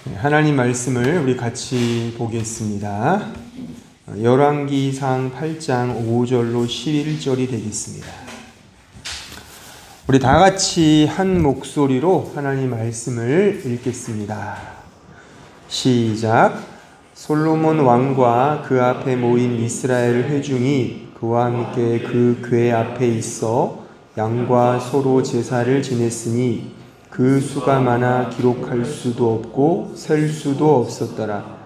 하나님 말씀을 우리 같이 보겠습니다. 열왕기상 8장 5절로 11절이 되겠습니다. 우리 다 같이 한 목소리로 하나님 말씀을 읽겠습니다. 시작. 솔로몬 왕과 그 앞에 모인 이스라엘 회중이 그와 함께 그 궤 앞에 있어 양과 소로 제사를 지냈으니 그 수가 많아 기록할 수도 없고 셀 수도 없었더라.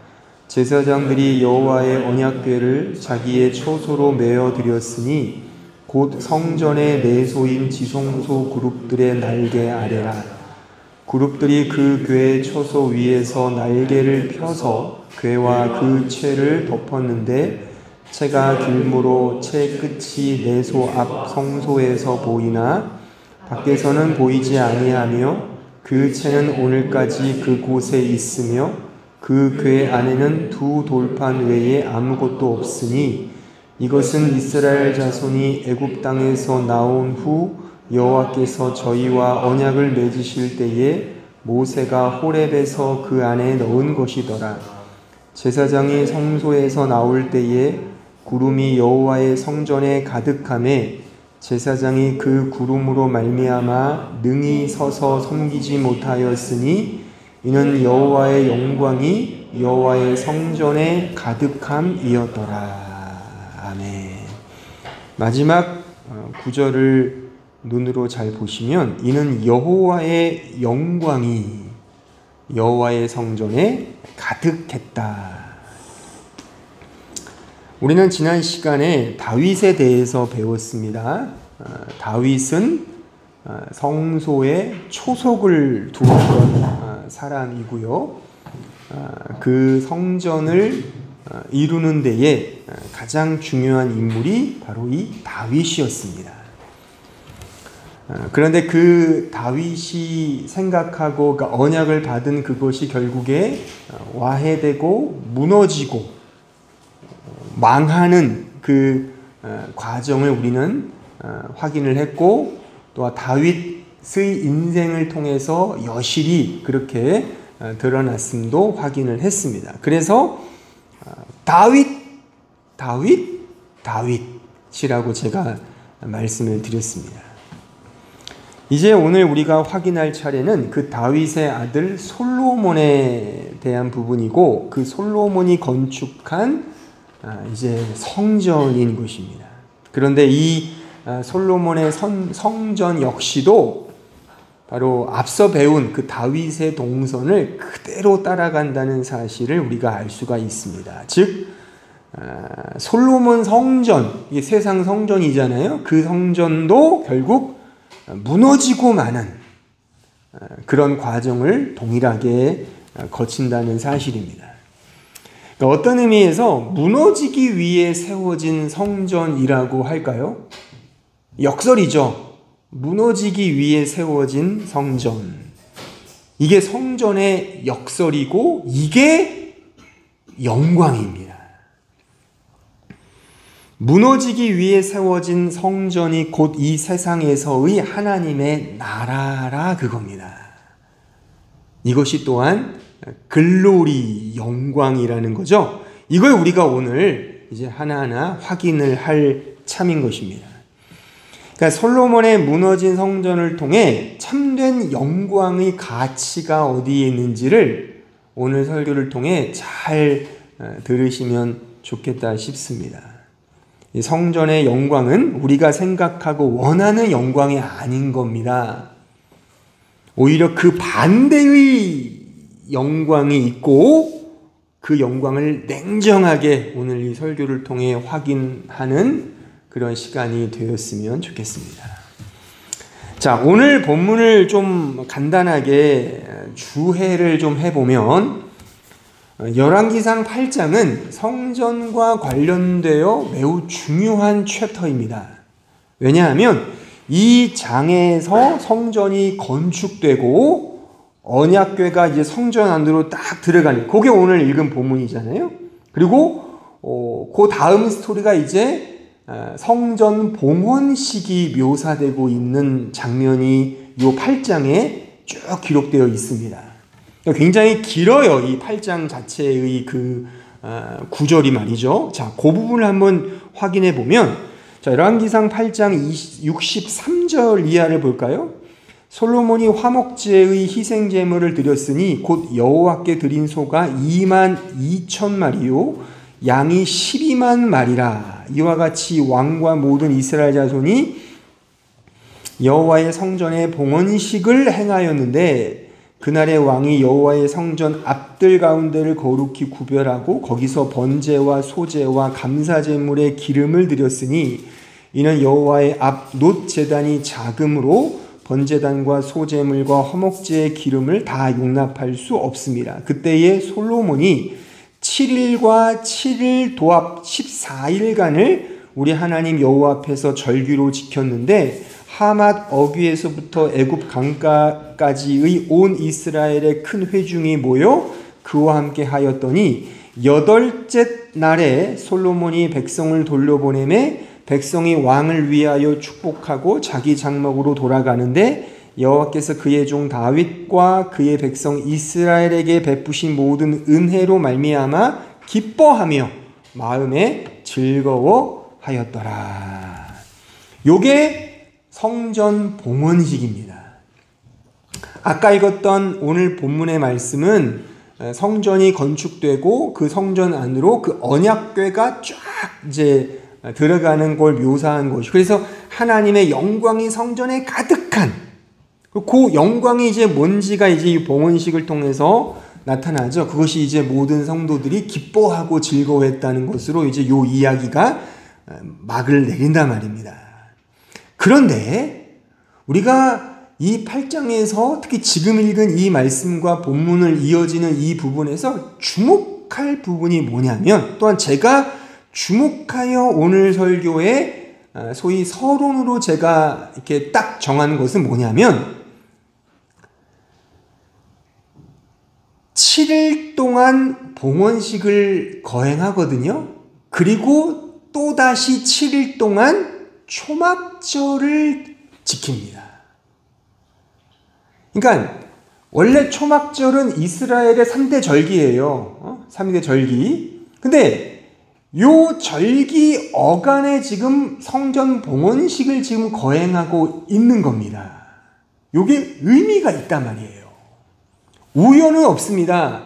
제사장들이 여호와의 언약궤를 자기의 초소로 메어 드렸으니 곧 성전의 내소인 지성소 그룹들의 날개 아래라. 그룹들이 그 궤 초소 위에서 날개를 펴서 궤와 그 채를 덮었는데 채가 길므로 채 끝이 내소 앞 성소에서 보이나 밖에서는 보이지 아니하며 그 채는 오늘까지 그곳에 있으며 그 궤 안에는 두 돌판 외에 아무것도 없으니 이것은 이스라엘 자손이 애굽 땅에서 나온 후 여호와께서 저희와 언약을 맺으실 때에 모세가 호렙에서 그 안에 넣은 것이더라. 제사장이 성소에서 나올 때에 구름이 여호와의 성전에 가득하매 제사장이 그 구름으로 말미암아 능히 서서 섬기지 못하였으니 이는 여호와의 영광이 여호와의 성전에 가득함이었더라. 아멘. 마지막 구절을 눈으로 잘 보시면 이는 여호와의 영광이 여호와의 성전에 가득했다. 우리는 지난 시간에 다윗에 대해서 배웠습니다. 다윗은 성소에 초석을 두었던 사람이고요. 그 성전을 이루는 데에 가장 중요한 인물이 바로 이 다윗이었습니다. 그런데 그 다윗이 생각하고 그러니까 언약을 받은 그것이 결국에 와해되고 무너지고 망하는 그 과정을 우리는 확인을 했고 또 다윗의 인생을 통해서 여실히 그렇게 드러났음도 확인을 했습니다. 그래서 다윗이라고 제가 말씀을 드렸습니다. 이제 오늘 우리가 확인할 차례는 그 다윗의 아들 솔로몬에 대한 부분이고 그 솔로몬이 건축한 이제 성전인 것입니다. 그런데 이 솔로몬의 성전 역시도 바로 앞서 배운 그 다윗의 동선을 그대로 따라간다는 사실을 우리가 알 수가 있습니다. 즉 솔로몬 성전, 이게 세상 성전이잖아요. 그 성전도 결국 무너지고 마는 그런 과정을 동일하게 거친다는 사실입니다. 그러니까 어떤 의미에서 무너지기 위해 세워진 성전이라고 할까요? 역설이죠. 무너지기 위해 세워진 성전. 이게 성전의 역설이고 이게 영광입니다. 무너지기 위해 세워진 성전이 곧 이 세상에서의 하나님의 나라라 그겁니다. 이것이 또한 글로리, 영광이라는 거죠. 이걸 우리가 오늘 이제 하나하나 확인을 할 참인 것입니다. 그러니까 솔로몬의 무너진 성전을 통해 참된 영광의 가치가 어디에 있는지를 오늘 설교를 통해 잘 들으시면 좋겠다 싶습니다. 이 성전의 영광은 우리가 생각하고 원하는 영광이 아닌 겁니다. 오히려 그 반대의 영광이 있고 그 영광을 냉정하게 오늘 이 설교를 통해 확인하는 그런 시간이 되었으면 좋겠습니다. 자, 오늘 본문을 좀 간단하게 주해를 좀 해보면 열왕기상 8장은 성전과 관련되어 매우 중요한 챕터입니다. 왜냐하면 이 장에서 성전이 건축되고 언약궤가 이제 성전 안으로 딱 들어가는 그게 오늘 읽은 본문이잖아요. 그리고 그 다음 스토리가 이제 성전 봉헌식이 묘사되고 있는 장면이 이 8장에 쭉 기록되어 있습니다. 굉장히 길어요. 이 8장 자체의 그 구절이 말이죠. 자, 그 부분을 한번 확인해 보면, 자, 열왕기상 8장 63절 이하를 볼까요? 솔로몬이 화목제의 희생 제물을 드렸으니 곧 여호와께 드린 소가 22,000마리요 양이 12만 마리라. 이와 같이 왕과 모든 이스라엘 자손이 여호와의 성전에 봉헌식을 행하였는데, 그날의 왕이 여호와의 성전 앞들 가운데를 거룩히 구별하고 거기서 번제와 소제와 감사제물의 기름을 드렸으니, 이는 여호와의 앞 놋 제단이 작음으로 번제단과 소제물과 허목제의 기름을 다 용납할 수 없습니다. 그때에 솔로몬이 7일과 7일 도합 14일간을 우리 하나님 여호와 앞에서 절기로 지켰는데, 하맛 어귀에서부터 애굽 강가까지의 온 이스라엘의 큰 회중이 모여 그와 함께 하였더니, 8째 날에 솔로몬이 백성을 돌려보내매 백성이 왕을 위하여 축복하고 자기 장막으로 돌아가는데, 여호와께서 그의 종 다윗과 그의 백성 이스라엘에게 베푸신 모든 은혜로 말미암아 기뻐하며 마음에 즐거워하였더라. 요게 성전 봉헌식입니다. 아까 읽었던 오늘 본문의 말씀은 성전이 건축되고 그 성전 안으로 그 언약궤가 쫙 이제 들어가는 걸 묘사한 것이, 그래서 하나님의 영광이 성전에 가득한 그 영광이 이제 뭔지가 이제 이 봉헌식을 통해서 나타나죠. 그것이 이제 모든 성도들이 기뻐하고 즐거워했다는 것으로 이제 요 이야기가 막을 내린단 말입니다. 그런데 우리가 이 8장에서 특히 지금 읽은 이 말씀과 본문을 이어지는 이 부분에서 주목할 부분이 뭐냐면, 또한 제가 주목하여 오늘 설교에 소위 서론으로 제가 이렇게 딱 정한 것은 뭐냐면, 7일 동안 봉헌식을 거행하거든요. 그리고 또다시 7일 동안 초막절을 지킵니다. 그러니까 원래 초막절은 이스라엘의 3대 절기예요. 3대 절기. 근데 요 절기 어간에 지금 성전 봉헌식을 지금 거행하고 있는 겁니다. 요게 의미가 있단 말이에요. 우연은 없습니다.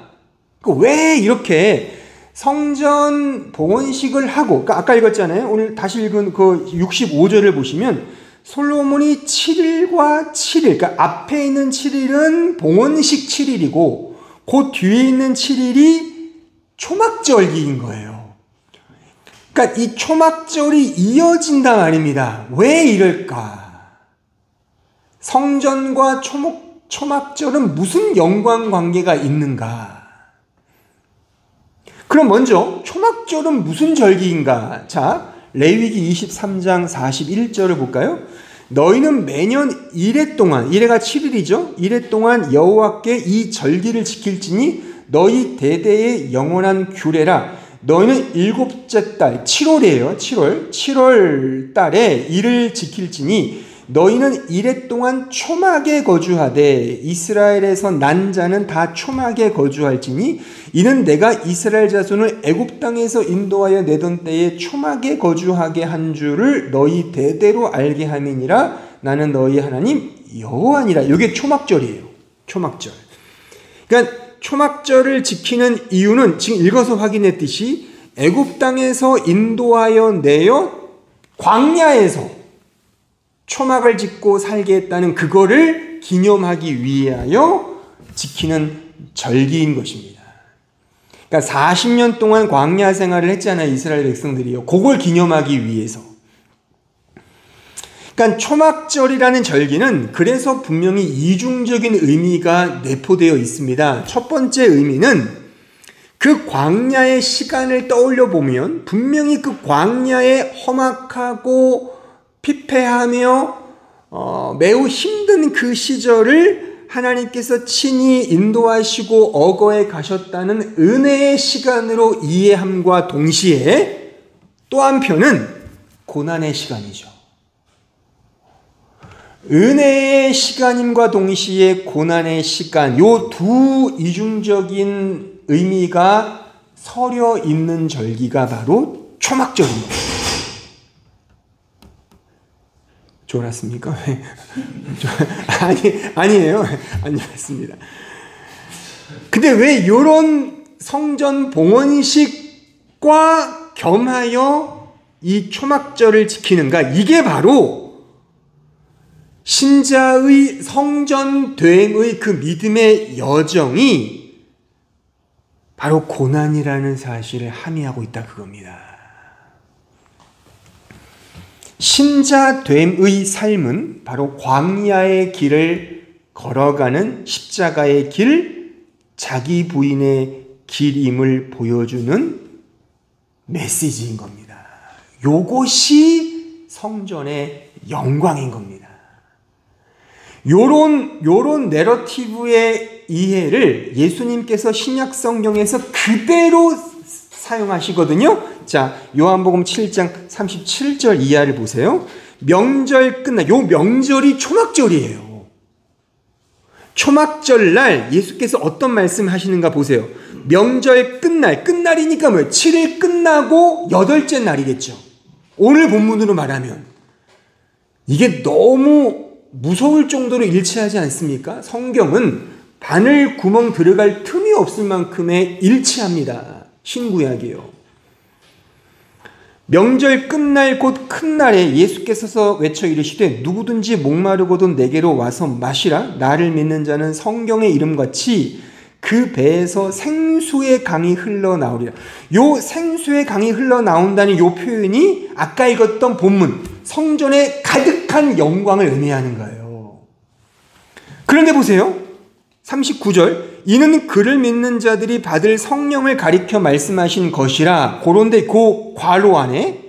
왜 이렇게 성전 봉헌식을 하고, 아까 읽었잖아요. 오늘 다시 읽은 그 65절을 보시면 솔로몬이 7일과 7일, 그러니까 앞에 있는 7일은 봉헌식 7일이고 그 뒤에 있는 7일이 초막절기인 거예요. 그러니까 이 초막절이 이어진단 말입니다. 왜 이럴까? 성전과 초막절은 무슨 연관관계가 있는가? 그럼 먼저 초막절은 무슨 절기인가? 자, 레위기 23장 41절을 볼까요? 너희는 매년 1회 동안, 1회가 7일이죠. 1회 동안 여호와께 이 절기를 지킬지니 너희 대대의 영원한 규례라. 너희는 7째 달, 7월이에요. 7월 달에 이를 지킬지니 너희는 1회 동안 초막에 거주하되 이스라엘에서 난 자는 다 초막에 거주할지니 이는 내가 이스라엘 자손을 애굽 땅에서 인도하여 내던 때에 초막에 거주하게 한 줄을 너희 대대로 알게 함이니라. 나는 너희 하나님 여호와니라. 이게 초막절이에요. 초막절. 그러니까 초막절을 지키는 이유는 지금 읽어서 확인했듯이 애굽 땅에서 인도하여 내어 광야에서 초막을 짓고 살게 했다는 그거를 기념하기 위하여 지키는 절기인 것입니다. 그러니까 40년 동안 광야 생활을 했잖아요. 이스라엘 백성들이요. 그걸 기념하기 위해서. 그러니까 초막절이라는 절기는 그래서 분명히 이중적인 의미가 내포되어 있습니다. 첫 번째 의미는 그 광야의 시간을 떠올려 보면 분명히 그 광야의 험악하고 피폐하며 매우 힘든 그 시절을 하나님께서 친히 인도하시고 어거에 가셨다는 은혜의 시간으로 이해함과 동시에 또 한편은 고난의 시간이죠. 은혜의 시간임과 동시에 고난의 시간, 요 두 이중적인 의미가 서려 있는 절기가 바로 초막절입니다. 졸았습니까? 아니에요. 아니었습니다. 근데 왜 이런 성전 봉헌식과 겸하여 이 초막절을 지키는가? 이게 바로 신자의 성전됨의 그 믿음의 여정이 바로 고난이라는 사실을 함의하고 있다 그겁니다. 신자됨의 삶은 바로 광야의 길을 걸어가는 십자가의 길, 자기 부인의 길임을 보여주는 메시지인 겁니다. 요것이 성전의 영광인 겁니다. 요런 내러티브의 이해를 예수님께서 신약 성경에서 그대로 사용하시거든요. 자, 요한복음 7장 37절 이하를 보세요. 명절 요 명절이 초막절이에요. 초막절 날 예수께서 어떤 말씀 하시는가 보세요. 명절 끝날이니까 뭐예요? 7일 끝나고 8째 날이겠죠. 오늘 본문으로 말하면 이게 너무 무서울 정도로 일치하지 않습니까? 성경은 바늘 구멍 들어갈 틈이 없을 만큼의 일치합니다. 신구약이요. 명절 끝날 곧 큰 날에 예수께서 외쳐 이르시되 누구든지 목마르거든 내게로 와서 마시라. 나를 믿는 자는 성경의 이름같이 그 배에서 생수의 강이 흘러나오리라. 요 생수의 강이 흘러나온다는 요 표현이 아까 읽었던 본문 성전의 가득한 영광을 의미하는 거예요. 그런데 보세요. 39절 이는 그를 믿는 자들이 받을 성령을 가리켜 말씀하신 것이라. 그런데 그 괄호 안에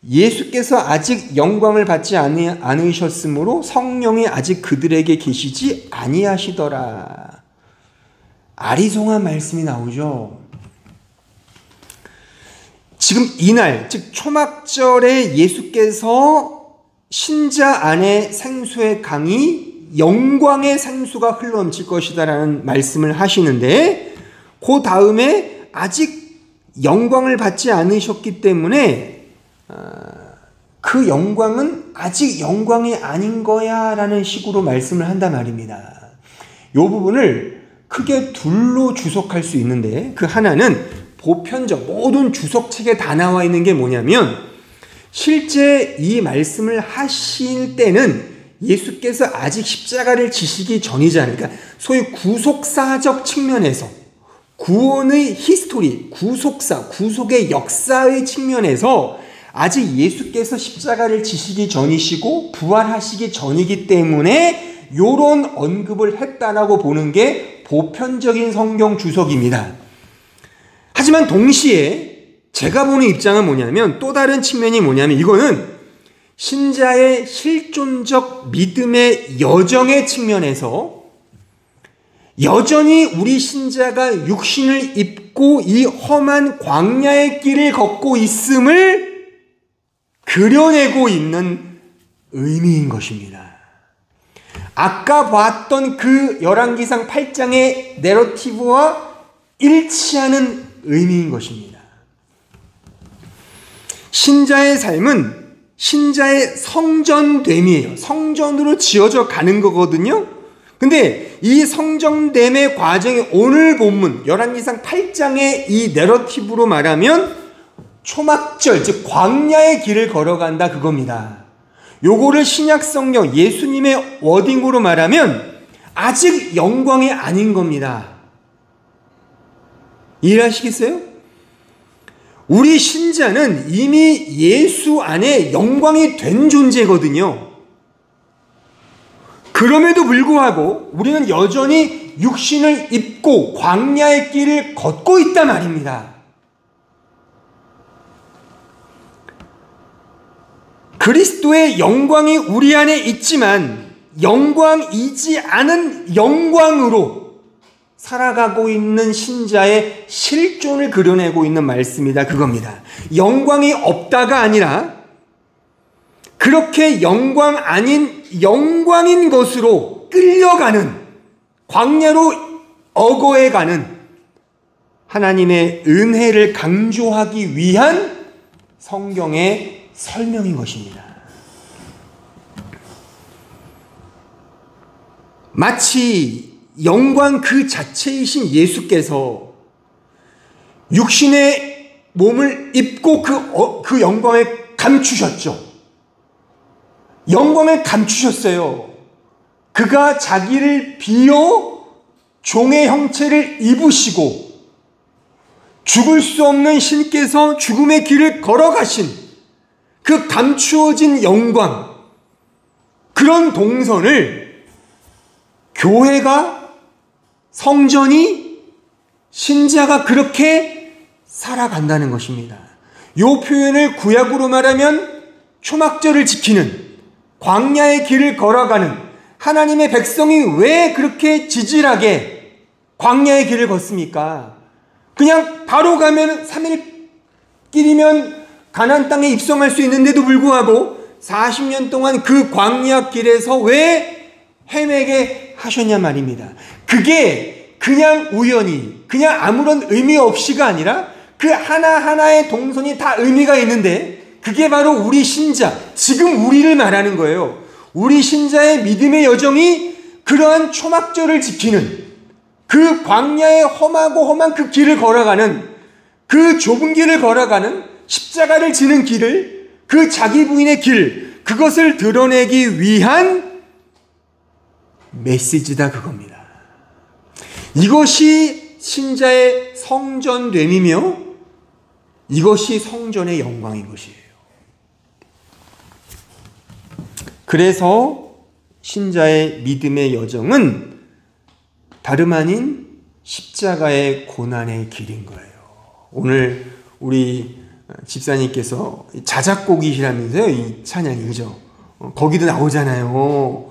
예수께서 아직 영광을 받지 않으셨으므로 성령이 아직 그들에게 계시지 아니하시더라. 아리송한 말씀이 나오죠. 지금 이날, 즉 초막절에 예수께서 신자 안에 생수의 강이 영광의 생수가 흘러넘칠 것이다라는 말씀을 하시는데 그 다음에 아직 영광을 받지 않으셨기 때문에 그 영광은 아직 영광이 아닌 거야 라는 식으로 말씀을 한단 말입니다. 이 부분을 크게 둘로 주석할 수 있는데 그 하나는 보편적 모든 주석책에 다 나와 있는 게 뭐냐면 실제 이 말씀을 하실 때는 예수께서 아직 십자가를 지시기 전이잖아요. 그러니까 소위 구속사적 측면에서 구원의 히스토리, 구속의 역사의 측면에서 아직 예수께서 십자가를 지시기 전이시고 부활하시기 전이기 때문에 이런 언급을 했다라고 보는 게 보편적인 성경 주석입니다. 하지만 동시에 제가 보는 입장은 뭐냐면 또 다른 측면이 뭐냐면 이거는 신자의 실존적 믿음의 여정의 측면에서 여전히 우리 신자가 육신을 입고 이 험한 광야의 길을 걷고 있음을 그려내고 있는 의미인 것입니다. 아까 봤던 그 열왕기상 8장의 내러티브와 일치하는 의미인 것입니다. 신자의 삶은 신자의 성전됨이에요. 성전으로 지어져 가는 거거든요. 근데 이 성전됨의 과정이 오늘 본문 열왕기상 8장의 이 내러티브로 말하면 초막절, 즉 광야의 길을 걸어간다 그겁니다. 요거를 신약성경 예수님의 워딩으로 말하면 아직 영광이 아닌 겁니다. 이해하시겠어요? 우리 신자는 이미 예수 안에 영광이 된 존재거든요. 그럼에도 불구하고 우리는 여전히 육신을 입고 광야의 길을 걷고 있단 말입니다. 그리스도의 영광이 우리 안에 있지만 영광이지 않은 영광으로 살아가고 있는 신자의 실존을 그려내고 있는 말씀이다 그겁니다. 영광이 없다가 아니라 그렇게 영광 아닌 영광인 것으로 끌려가는, 광야로 어거해가는 하나님의 은혜를 강조하기 위한 성경의 설명인 것입니다. 마치 영광 그 자체이신 예수께서 육신의 몸을 입고 그 영광을 감추셨죠. 영광을 감추셨어요. 그가 자기를 비어 종의 형체를 입으시고 죽을 수 없는 신께서 죽음의 길을 걸어가신 그 감추어진 영광, 그런 동선을 교회가, 성전이, 신자가 그렇게 살아간다는 것입니다. 이 표현을 구약으로 말하면 초막절을 지키는, 광야의 길을 걸어가는 하나님의 백성이 왜 그렇게 지질하게 광야의 길을 걷습니까? 그냥 바로 가면 3일길이면 가나안 땅에 입성할 수 있는데도 불구하고 40년 동안 그 광야 길에서 왜 헤매게 하셨냐 말입니다. 그게 그냥 우연히, 그냥 아무런 의미 없이가 아니라 그 하나하나의 동선이 다 의미가 있는데, 그게 바로 우리 신자, 지금 우리를 말하는 거예요. 우리 신자의 믿음의 여정이 그러한 초막절을 지키는, 그 광야의 험하고 험한 그 길을 걸어가는, 그 좁은 길을 걸어가는, 십자가를 지는 길을, 그 자기 부인의 길, 그것을 드러내기 위한 메시지다, 그겁니다. 이것이 신자의 성전됨이며 이것이 성전의 영광인 것이에요. 그래서 신자의 믿음의 여정은 다름 아닌 십자가의 고난의 길인 거예요. 오늘 우리 집사님께서 자작곡이시라면서요, 이 찬양이, 그죠? 거기도 나오잖아요.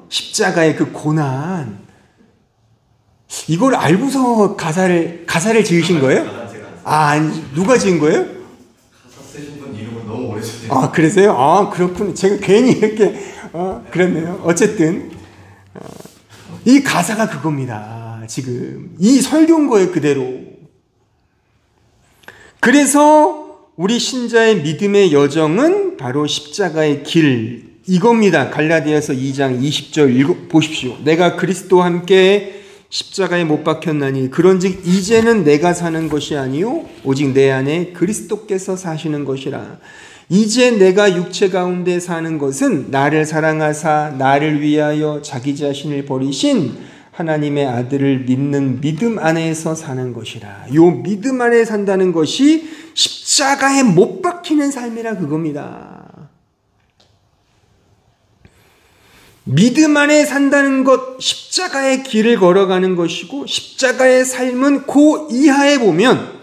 십자가의 그 고난. 이걸 알고서 가사를 지으신 거예요? 아니, 누가 지은 거예요? 가사 쓰신 분 이름은 너무 오래전에. 아, 그러세요? 아, 그렇군요. 제가 괜히 이렇게 그랬네요. 어쨌든 이 가사가 그겁니다. 지금 이 설교인 거예요, 그대로. 그래서 우리 신자의 믿음의 여정은 바로 십자가의 길, 이겁니다. 갈라디아서 2장 20절 보십시오. 내가 그리스도와 함께 십자가에 못 박혔나니 그런즉 이제는 내가 사는 것이 아니요 오직 내 안에 그리스도께서 사시는 것이라. 이제 내가 육체 가운데 사는 것은 나를 사랑하사 나를 위하여 자기 자신을 버리신 하나님의 아들을 믿는 믿음 안에서 사는 것이라. 요 믿음 안에 산다는 것이 십자가에 못 박히는 삶이라, 그겁니다. 믿음 안에 산다는 것, 십자가의 길을 걸어가는 것이고, 십자가의 삶은 그 이하에 보면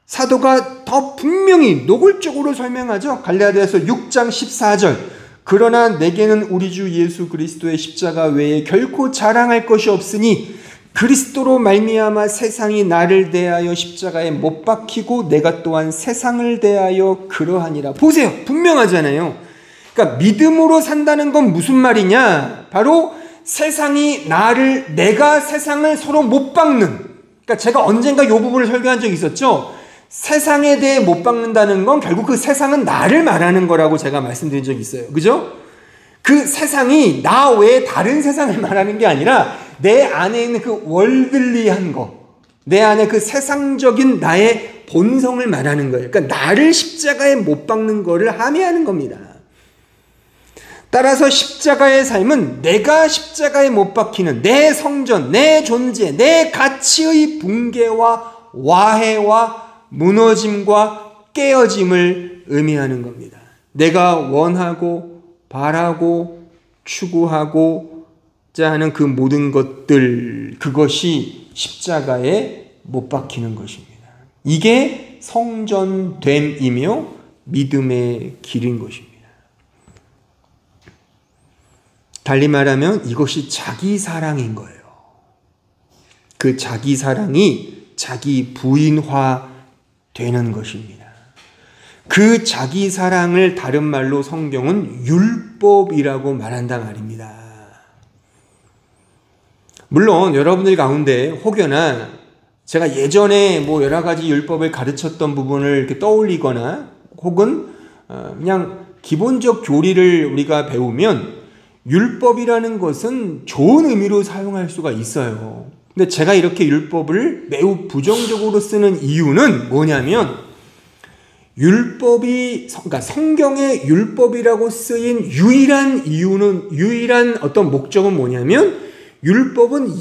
사도가 더 분명히 노골적으로 설명하죠. 갈라디아서 6장 14절. 그러나 내게는 우리 주 예수 그리스도의 십자가 외에 결코 자랑할 것이 없으니 그리스도로 말미암아 세상이 나를 대하여 십자가에 못 박히고 내가 또한 세상을 대하여 그러하니라. 보세요, 분명하잖아요. 그러니까 믿음으로 산다는 건 무슨 말이냐? 바로 세상이 내가 세상을 서로 못 박는. 그러니까 제가 언젠가 이 부분을 설교한 적이 있었죠. 세상에 대해 못 박는다는 건 결국 그 세상은 나를 말하는 거라고 제가 말씀드린 적이 있어요. 그죠? 그 세상이 나 외에 다른 세상을 말하는 게 아니라 내 안에 있는 그 월들리한 거, 내 안에 그 세상적인 나의 본성을 말하는 거예요. 그러니까 나를 십자가에 못 박는 거를 함의하는 겁니다. 따라서 십자가의 삶은 내가 십자가에 못 박히는 내 성전, 내 존재, 내 가치의 붕괴와 와해와 무너짐과 깨어짐을 의미하는 겁니다. 내가 원하고 바라고 추구하고자 하는 그 모든 것들, 그것이 십자가에 못 박히는 것입니다. 이게 성전됨이며 믿음의 길인 것입니다. 달리 말하면 이것이 자기 사랑인 거예요. 그 자기 사랑이 자기 부인화 되는 것입니다. 그 자기 사랑을 다른 말로 성경은 율법이라고 말한단 말입니다. 물론 여러분들 가운데 혹여나 제가 예전에 뭐 여러 가지 율법을 가르쳤던 부분을 이렇게 떠올리거나 혹은 그냥 기본적 교리를 우리가 배우면 율법이라는 것은 좋은 의미로 사용할 수가 있어요. 근데 제가 이렇게 율법을 매우 부정적으로 쓰는 이유는 뭐냐면 그러니까 성경에 율법이라고 쓰인 유일한 어떤 목적은 뭐냐면 율법은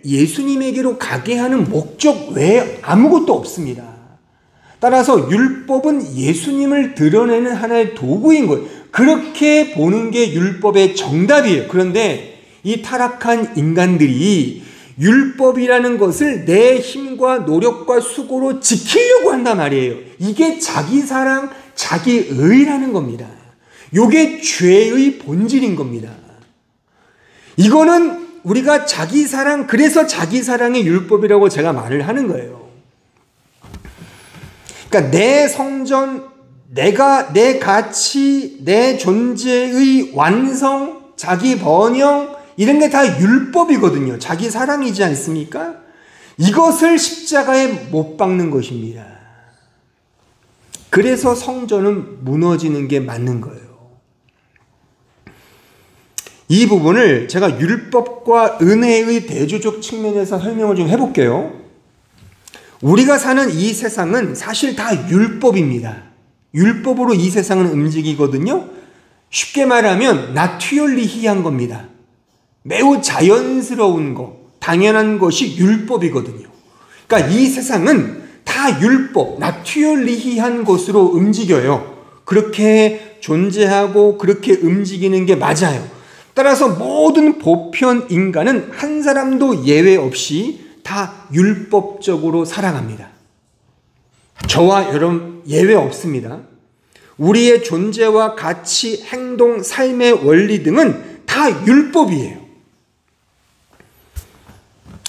예수님에게로 가게 하는 목적 외에 아무것도 없습니다. 따라서 율법은 예수님을 드러내는 하나의 도구인 거예요. 그렇게 보는 게 율법의 정답이에요. 그런데 이 타락한 인간들이 율법이라는 것을 내 힘과 노력과 수고로 지키려고 한단 말이에요. 이게 자기 사랑, 자기 의라는 겁니다. 이게 죄의 본질인 겁니다. 이거는 우리가 자기 사랑, 그래서 자기 사랑의 율법이라고 제가 말을 하는 거예요. 그러니까 내 성전, 내 가치, 내 존재의 완성, 자기 번영, 이런 게 다 율법이거든요. 자기 사랑이지 않습니까? 이것을 십자가에 못 박는 것입니다. 그래서 성전은 무너지는 게 맞는 거예요. 이 부분을 제가 율법과 은혜의 대조적 측면에서 설명을 좀 해볼게요. 우리가 사는 이 세상은 사실 다 율법입니다. 율법으로 이 세상은 움직이거든요. 쉽게 말하면 나튜럴리히한 겁니다. 매우 자연스러운 것, 당연한 것이 율법이거든요. 그러니까 이 세상은 다 율법, 나튜럴리히한 것으로 움직여요. 그렇게 존재하고 그렇게 움직이는 게 맞아요. 따라서 모든 보편 인간은 한 사람도 예외 없이 다 율법적으로 살아갑니다. 저와 여러분 예외 없습니다. 우리의 존재와 가치, 행동, 삶의 원리 등은 다 율법이에요.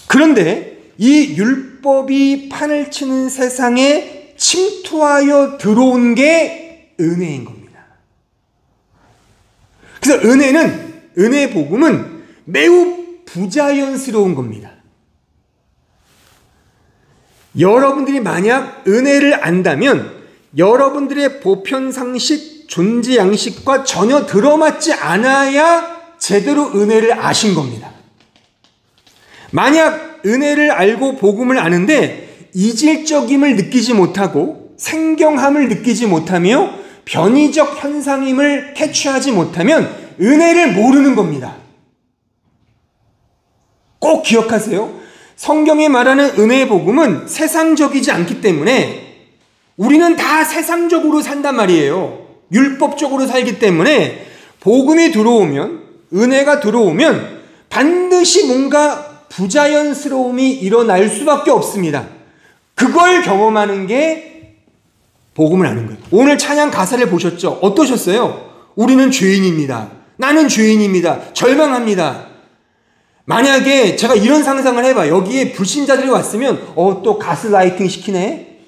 그런데 이 율법이 판을 치는 세상에 침투하여 들어온 게 은혜인 겁니다. 그래서 은혜 복음은 매우 부자연스러운 겁니다. 여러분들이 만약 은혜를 안다면 여러분들의 보편 상식, 존재 양식과 전혀 들어맞지 않아야 제대로 은혜를 아신 겁니다. 만약 은혜를 알고 복음을 아는데 이질적임을 느끼지 못하고 생경함을 느끼지 못하며 변이적 현상임을 캐치하지 못하면 은혜를 모르는 겁니다. 꼭 기억하세요. 성경이 말하는 은혜의 복음은 세상적이지 않기 때문에 우리는 다 세상적으로 산단 말이에요. 율법적으로 살기 때문에 복음이 들어오면, 은혜가 들어오면 반드시 뭔가 부자연스러움이 일어날 수밖에 없습니다. 그걸 경험하는 게 복음을 아는 거예요. 오늘 찬양 가사를 보셨죠? 어떠셨어요? 우리는 죄인입니다. 나는 죄인입니다. 절망합니다. 만약에 제가 이런 상상을 해봐. 여기에 불신자들이 왔으면 또 가스라이팅 시키네.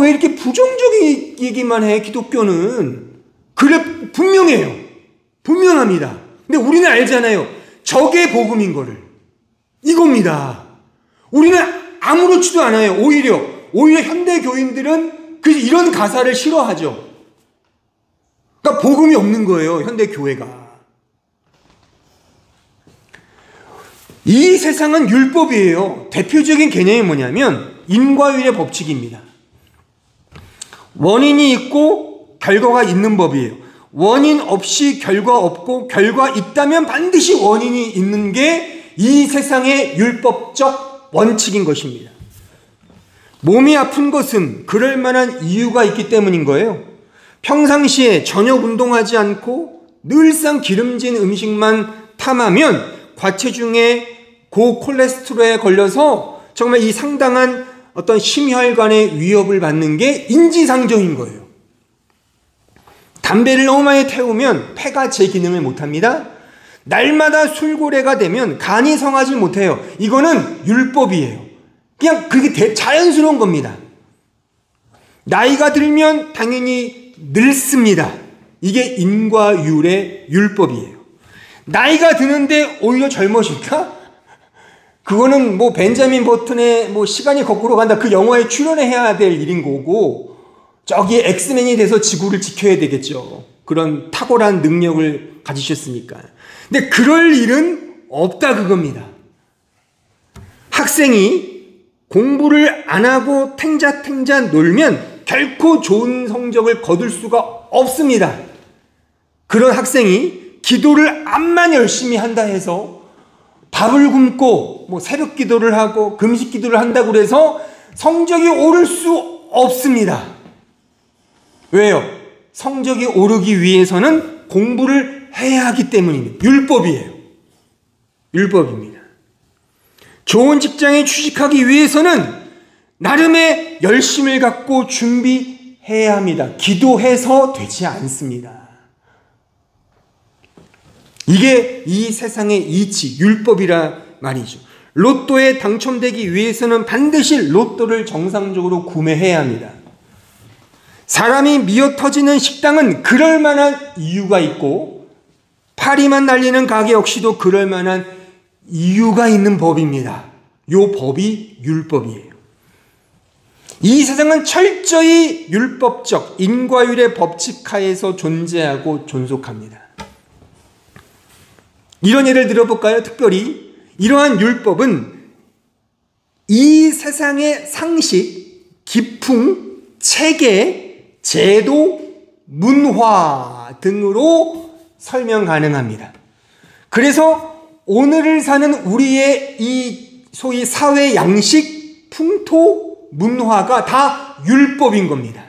왜 이렇게 부정적인 얘기만 해, 기독교는. 그래, 분명해요. 분명합니다. 근데 우리는 알잖아요. 저게 복음인 거를. 이겁니다. 우리는 아무렇지도 않아요. 오히려 현대 교인들은 이런 가사를 싫어하죠. 그러니까 복음이 없는 거예요, 현대 교회가. 이 세상은 율법이에요. 대표적인 개념이 뭐냐면 인과율의 법칙입니다. 원인이 있고 결과가 있는 법이에요. 원인 없이 결과 없고 결과 있다면 반드시 원인이 있는 게 이 세상의 율법적 원칙인 것입니다. 몸이 아픈 것은 그럴 만한 이유가 있기 때문인 거예요. 평상시에 저녁 운동하지 않고 늘상 기름진 음식만 탐하면 과체중에 고콜레스테롤에 걸려서 정말 이 상당한 어떤 심혈관의 위협을 받는 게 인지상정인 거예요. 담배를 너무 많이 태우면 폐가 제 기능을 못합니다. 날마다 술고래가 되면 간이 성하지 못해요. 이거는 율법이에요. 그냥 그게 자연스러운 겁니다. 나이가 들면 당연히 늙습니다. 이게 인과율의 율법이에요. 나이가 드는데 오히려 젊어질까? 그거는 뭐 벤자민 버튼의 뭐 시간이 거꾸로 간다 그 영화에 출연해야 될 일인 거고, 저기 엑스맨이 돼서 지구를 지켜야 되겠죠. 그런 탁월한 능력을 가지셨으니까. 근데 그럴 일은 없다 그겁니다. 학생이 공부를 안 하고 탱자탱자 놀면 결코 좋은 성적을 거둘 수가 없습니다. 그런 학생이 기도를 암만 열심히 한다 해서 밥을 굶고 뭐 새벽 기도를 하고 금식 기도를 한다고 해서 성적이 오를 수 없습니다. 왜요? 성적이 오르기 위해서는 공부를 해야 하기 때문입니다. 율법이에요. 율법입니다. 좋은 직장에 취직하기 위해서는 나름의 열심을 갖고 준비해야 합니다. 기도해서 되지 않습니다. 이게 이 세상의 이치, 율법이라 말이죠. 로또에 당첨되기 위해서는 반드시 로또를 정상적으로 구매해야 합니다. 사람이 미어터지는 식당은 그럴 만한 이유가 있고, 파리만 날리는 가게 역시도 그럴 만한 이유가 있는 법입니다. 요 법이 율법이에요. 이 세상은 철저히 율법적 인과율의 법칙 하에서 존재하고 존속합니다. 이런 예를 들어볼까요? 특별히 이러한 율법은 이 세상의 상식, 기풍, 체계, 제도, 문화 등으로 설명 가능합니다. 그래서 오늘을 사는 우리의 이 소위 사회 양식, 풍토, 문화가 다 율법인 겁니다.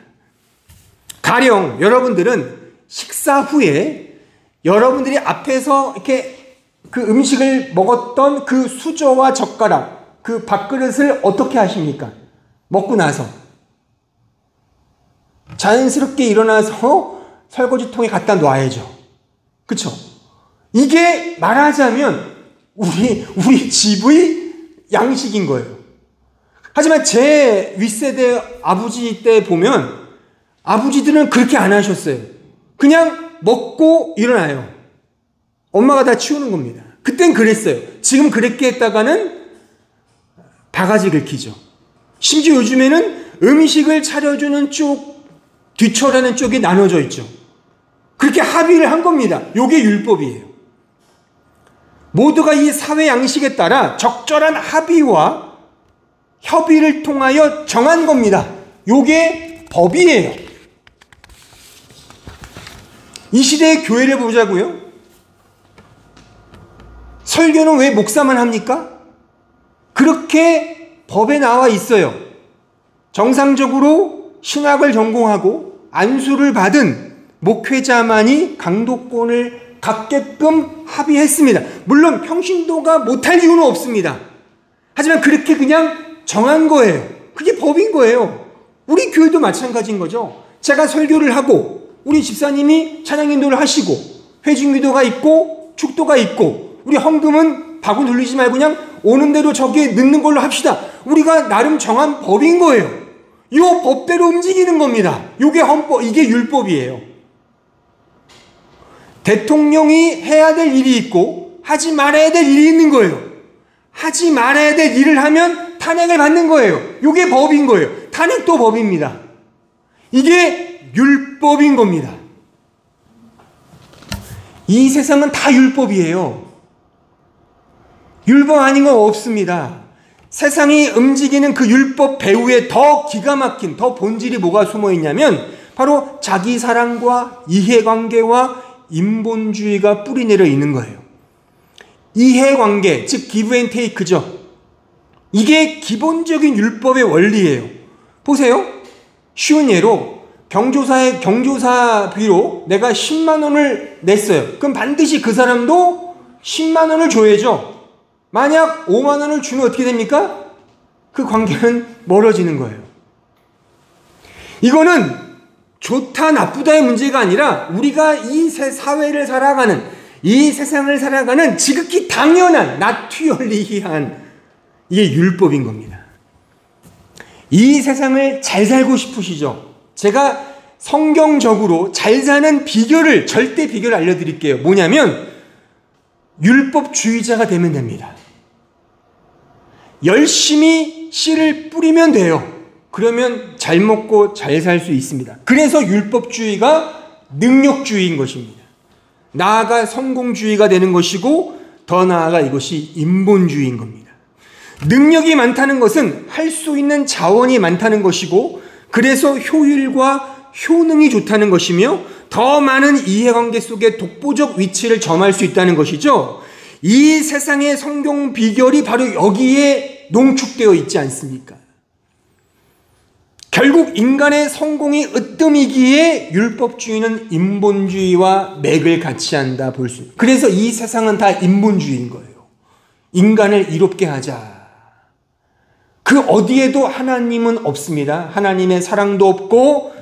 가령 여러분들은 식사 후에 여러분들이 앞에서 이렇게 그 음식을 먹었던 그 수저와 젓가락, 그 밥그릇을 어떻게 하십니까? 먹고 나서 자연스럽게 일어나서 설거지통에 갖다 놔야죠. 그쵸? 이게 말하자면 우리 집의 양식인 거예요. 하지만 제 윗세대 아버지 때 보면 아버지들은 그렇게 안 하셨어요. 그냥 먹고 일어나요. 엄마가 다 치우는 겁니다. 그땐 그랬어요. 지금 그렇게 했다가는 바가지를 키죠. 심지어 요즘에는 음식을 차려주는 쪽, 뒤처라는 쪽이 나눠져 있죠. 그렇게 합의를 한 겁니다. 요게 율법이에요. 모두가 이 사회 양식에 따라 적절한 합의와 협의를 통하여 정한 겁니다. 요게 법이에요. 이 시대의 교회를 보자고요. 설교는 왜 목사만 합니까? 그렇게 법에 나와 있어요. 정상적으로 신학을 전공하고 안수를 받은 목회자만이 강도권을 갖게끔 합의했습니다. 물론 평신도가 못할 이유는 없습니다. 하지만 그렇게 그냥 정한 거예요. 그게 법인 거예요. 우리 교회도 마찬가지인 거죠. 제가 설교를 하고 우리 집사님이 찬양 인도를 하시고 회중기도가 있고 축도가 있고 우리 헌금은 바구 눌리지 말고 그냥 오는 대로 저기에 넣는 걸로 합시다. 우리가 나름 정한 법인 거예요. 이 법대로 움직이는 겁니다. 이게 헌법, 이게 율법이에요. 대통령이 해야 될 일이 있고 하지 말아야 될 일이 있는 거예요. 하지 말아야 될 일을 하면 탄핵을 받는 거예요. 이게 법인 거예요. 탄핵도 법입니다. 이게 율법인 겁니다. 이 세상은 다 율법이에요. 율법 아닌 건 없습니다. 세상이 움직이는 그 율법 배후에 더 기가 막힌, 더 본질이 뭐가 숨어 있냐면 바로 자기 사랑과 이해관계와 인본주의가 뿌리내려 있는 거예요. 이해관계, 즉 기브 앤 테이크죠. 이게 기본적인 율법의 원리예요. 보세요. 쉬운 예로 경조사비로 내가 10만 원을 냈어요. 그럼 반드시 그 사람도 10만 원을 줘야죠. 만약 5만 원을 주면 어떻게 됩니까? 그 관계는 멀어지는 거예요. 이거는 좋다 나쁘다의 문제가 아니라 우리가 이 사회를 살아가는, 이 세상을 살아가는 지극히 당연한 나튜럴리한 이게 율법인 겁니다. 이 세상을 잘 살고 싶으시죠? 제가 성경적으로 잘 사는 비결을, 절대 비결을 알려드릴게요. 뭐냐면 율법주의자가 되면 됩니다. 열심히 씨를 뿌리면 돼요. 그러면 잘 먹고 잘 살 수 있습니다. 그래서 율법주의가 능력주의인 것입니다. 나아가 성공주의가 되는 것이고, 더 나아가 이것이 인본주의인 겁니다. 능력이 많다는 것은 할 수 있는 자원이 많다는 것이고, 그래서 효율과 효능이 좋다는 것이며, 더 많은 이해관계 속에 독보적 위치를 점할 수 있다는 것이죠. 이 세상의 성공 비결이 바로 여기에 농축되어 있지 않습니까? 결국 인간의 성공이 으뜸이기에 율법주의는 인본주의와 맥을 같이 한다 볼 수 있습니다. 그래서 이 세상은 다 인본주의인 거예요. 인간을 이롭게 하자. 그 어디에도 하나님은 없습니다. 하나님의 사랑도 없고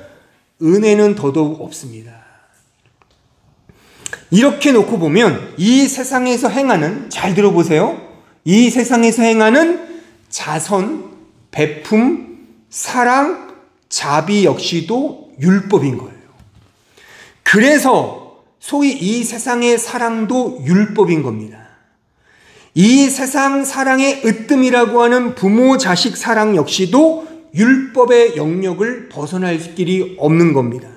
은혜는 더더욱 없습니다. 이렇게 놓고 보면 이 세상에서 행하는, 잘 들어보세요. 이 세상에서 행하는 자선, 베품, 사랑, 자비 역시도 율법인 거예요. 그래서 소위 이 세상의 사랑도 율법인 겁니다. 이 세상 사랑의 으뜸이라고 하는 부모 자식 사랑 역시도 율법의 영역을 벗어날 길이 없는 겁니다.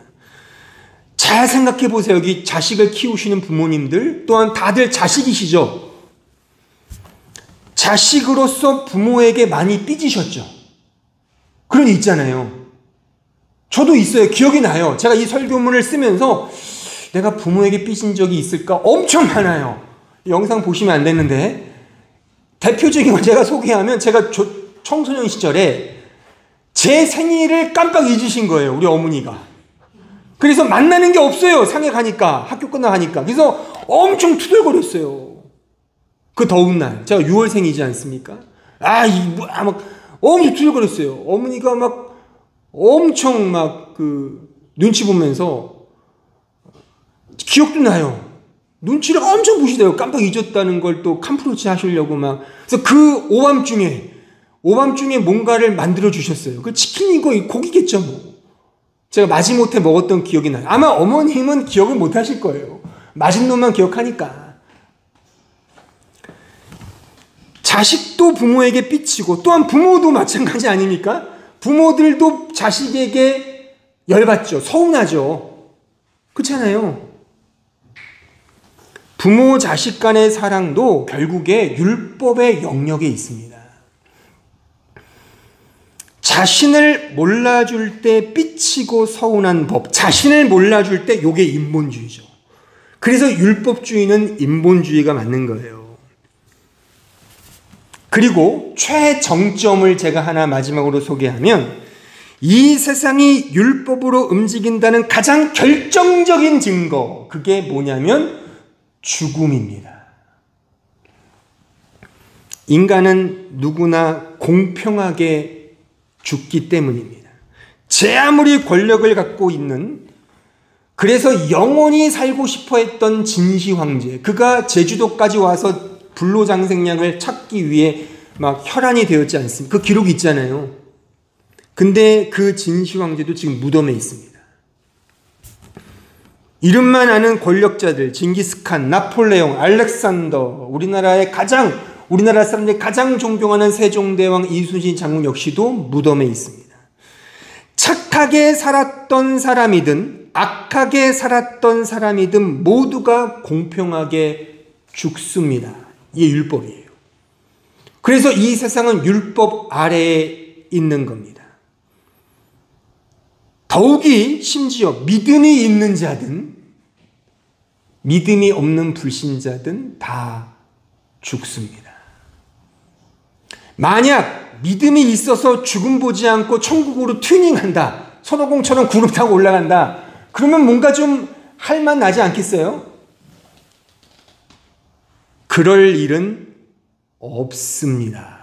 잘 생각해 보세요. 여기 자식을 키우시는 부모님들, 또한 다들 자식이시죠? 자식으로서 부모에게 많이 삐지셨죠? 그런 일 있잖아요. 저도 있어요. 기억이 나요. 제가 이 설교문을 쓰면서 내가 부모에게 삐진 적이 있을까? 엄청 많아요. 영상 보시면 안 되는데, 대표적인 걸 제가 소개하면, 제가 청소년 시절에 제 생일을 깜빡 잊으신 거예요. 우리 어머니가. 그래서 만나는 게 없어요. 상해 가니까, 학교 끝나가니까. 그래서 엄청 투덜거렸어요. 그 더운 날. 제가 6월생이지 않습니까? 막 엄청 투덜거렸어요. 어머니가 막 엄청 막 눈치 보면서, 기억도 나요. 눈치를 엄청 보시더라고요. 깜빡 잊었다는 걸 또 캄프로치 하시려고 막. 그래서 그 오밤중에 뭔가를 만들어 주셨어요. 그 치킨이고 고기겠죠, 뭐. 제가 마지못해 먹었던 기억이 나요. 아마 어머님은 기억을 못 하실 거예요. 맞은 놈만 기억하니까. 자식도 부모에게 삐치고, 또한 부모도 마찬가지 아닙니까? 부모들도 자식에게 열받죠. 서운하죠. 그렇잖아요. 부모 자식 간의 사랑도 결국에 율법의 영역에 있습니다. 자신을 몰라줄 때 삐치고 서운한 법, 자신을 몰라줄 때 이게 인본주의죠. 그래서 율법주의는 인본주의가 맞는 거예요. 그리고 최정점을 제가 하나 마지막으로 소개하면, 이 세상이 율법으로 움직인다는 가장 결정적인 증거, 그게 뭐냐면 죽음입니다. 인간은 누구나 공평하게 죽기 때문입니다. 제 아무리 권력을 갖고 있는, 그래서 영원히 살고 싶어 했던 진시 황제, 그가 제주도까지 와서 불로장생약을 찾기 위해 막 혈안이 되었지 않습니까? 그 기록이 있잖아요. 근데 그 진시 황제도 지금 무덤에 있습니다. 이름만 아는 권력자들, 징기스칸, 나폴레옹, 알렉산더, 우리나라 사람들이 가장 존경하는 세종대왕 이순신 장군 역시도 무덤에 있습니다. 착하게 살았던 사람이든 악하게 살았던 사람이든 모두가 공평하게 죽습니다. 이게 율법이에요. 그래서 이 세상은 율법 아래에 있는 겁니다. 더욱이 심지어 믿음이 있는 자든 믿음이 없는 불신자든 다 죽습니다. 만약 믿음이 있어서 죽음 보지 않고 천국으로 튜닝한다, 손오공처럼 구름 타고 올라간다, 그러면 뭔가 좀 할만 나지 않겠어요? 그럴 일은 없습니다.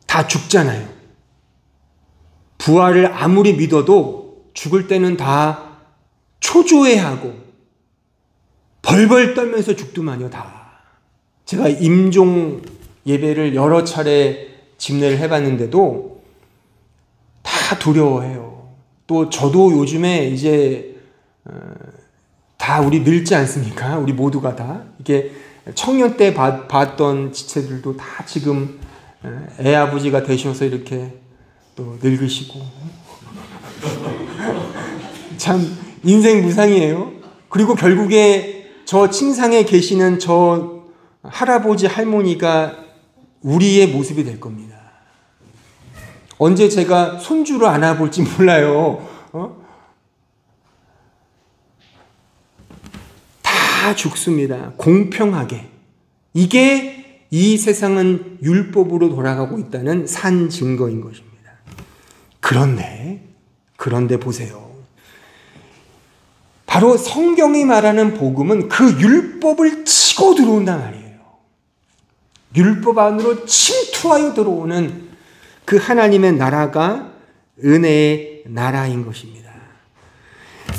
다 죽잖아요. 부활을 아무리 믿어도 죽을 때는 다 초조해하고 벌벌 떨면서 죽더만요. 다. 제가 임종 예배를 여러 차례 집례를 해봤는데도 다 두려워해요. 또 저도 요즘에 이제 다 우리 늙지 않습니까? 우리 모두가 다 이게 청년 때 봤던 지체들도 다 지금 애 아버지가 되셔서 이렇게 또 늙으시고 참 인생 무상이에요. 그리고 결국에 저 침상에 계시는 저 할아버지 할머니가 우리의 모습이 될 겁니다. 언제 제가 손주를 안아볼지 몰라요. 다 죽습니다. 공평하게. 이게 이 세상은 율법으로 돌아가고 있다는 산 증거인 것입니다. 그런데 보세요. 바로 성경이 말하는 복음은 그 율법을 치고 들어온단 말이에요. 율법 안으로 침투하여 들어오는 그 하나님의 나라가 은혜의 나라인 것입니다.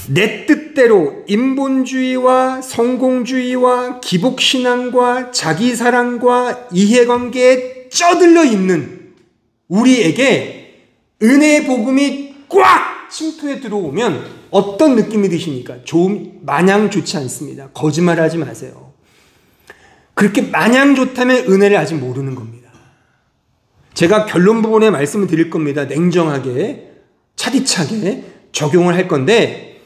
내 뜻대로 인본주의와 성공주의와 기복신앙과 자기사랑과 이해관계에 쩌들려 있는 우리에게 은혜의 복음이 꽉 침투해 들어오면 어떤 느낌이 드십니까? 마냥 좋지 않습니다. 거짓말하지 마세요. 그렇게 마냥 좋다면 은혜를 아직 모르는 겁니다. 제가 결론 부분에 말씀을 드릴 겁니다. 냉정하게 차디차게 적용을 할 건데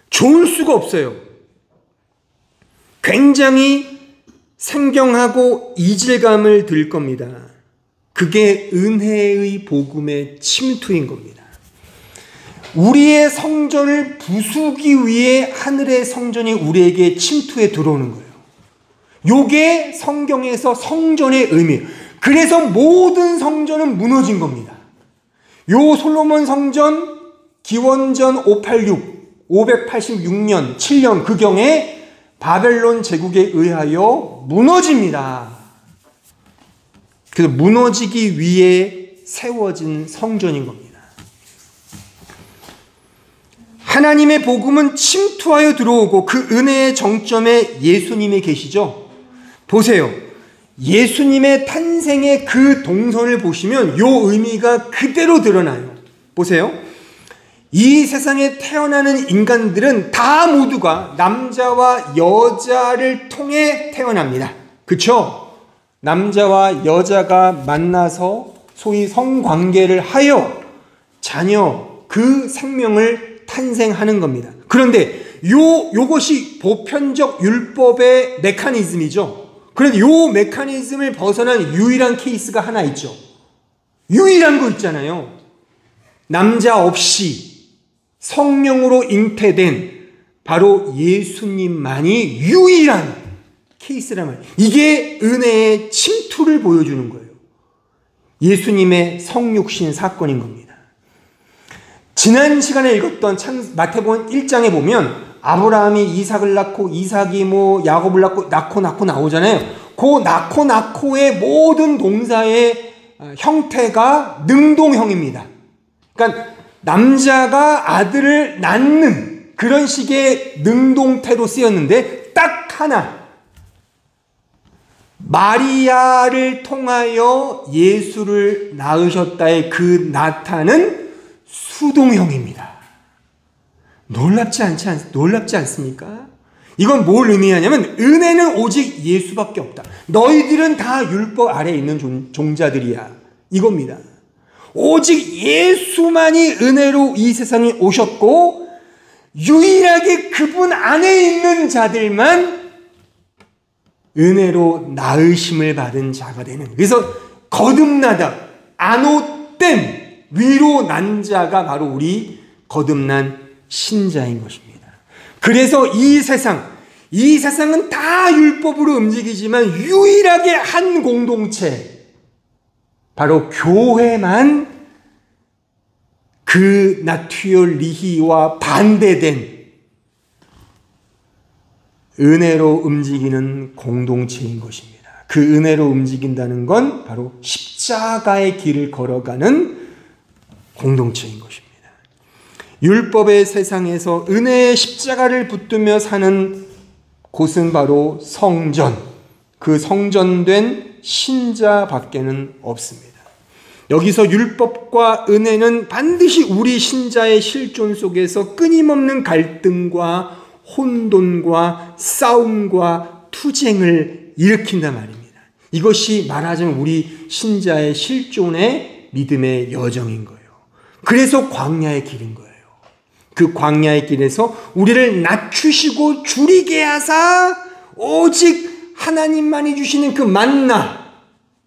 좋을 수가 없어요. 굉장히 생경하고 이질감을 들 겁니다. 그게 은혜의 복음의 침투인 겁니다. 우리의 성전을 부수기 위해 하늘의 성전이 우리에게 침투해 들어오는 거예요. 요게 성경에서 성전의 의미예요. 그래서 모든 성전은 무너진 겁니다. 요 솔로몬 성전 기원전 586년 7년 그경에 바벨론 제국에 의하여 무너집니다. 그래서 무너지기 위해 세워진 성전인 겁니다. 하나님의 복음은 침투하여 들어오고 그 은혜의 정점에 예수님이 계시죠. 보세요. 예수님의 탄생의 그 동선을 보시면 요 의미가 그대로 드러나요. 보세요. 이 세상에 태어나는 인간들은 다 모두가 남자와 여자를 통해 태어납니다. 그렇죠? 남자와 여자가 만나서 소위 성관계를 하여 자녀 그 생명을 탄생하는 겁니다. 그런데 요것이 보편적 율법의 메커니즘이죠. 그런데 요 메커니즘을 벗어난 유일한 케이스가 하나 있죠. 유일한 거 있잖아요. 남자 없이 성령으로 잉태된 바로 예수님만이 유일한 케이스란 말이에요. 이게 은혜의 침투를 보여주는 거예요. 예수님의 성육신 사건인 겁니다. 지난 시간에 읽었던 마태복음 1장에 보면 아브라함이 이삭을 낳고 이삭이 야곱을 낳고 나오잖아요. 그 낳고의 모든 동사의 형태가 능동형입니다. 그러니까 남자가 아들을 낳는 그런 식의 능동태로 쓰였는데 딱 하나 마리아를 통하여 예수를 낳으셨다의 그 나타는 수동형입니다. 놀랍지 않습니까? 이건 뭘 의미하냐면 은혜는 오직 예수밖에 없다. 너희들은 다 율법 아래에 있는 종자들이야. 이겁니다. 오직 예수만이 은혜로 이 세상에 오셨고 유일하게 그분 안에 있는 자들만 은혜로 낳으심을 받은 자가 되는. 그래서 거듭나다 안옷된 위로 난 자가 바로 우리 거듭난 신자인 것입니다. 그래서 이 세상은 다 율법으로 움직이지만 유일하게 한 공동체, 바로 교회만 그 나튜어 리히와 반대된 은혜로 움직이는 공동체인 것입니다. 그 은혜로 움직인다는 건 바로 십자가의 길을 걸어가는 공동체인 것입니다. 율법의 세상에서 은혜의 십자가를 붙들며 사는 곳은 바로 성전, 그 성전된 신자밖에는 없습니다. 여기서 율법과 은혜는 반드시 우리 신자의 실존 속에서 끊임없는 갈등과 혼돈과 싸움과 투쟁을 일으킨단 말입니다. 이것이 말하자면 우리 신자의 실존의 믿음의 여정인 거예요. 그래서 광야의 길인 거예요. 그 광야의 길에서 우리를 낮추시고 줄이게 하사 오직 하나님만이 주시는 그 만나,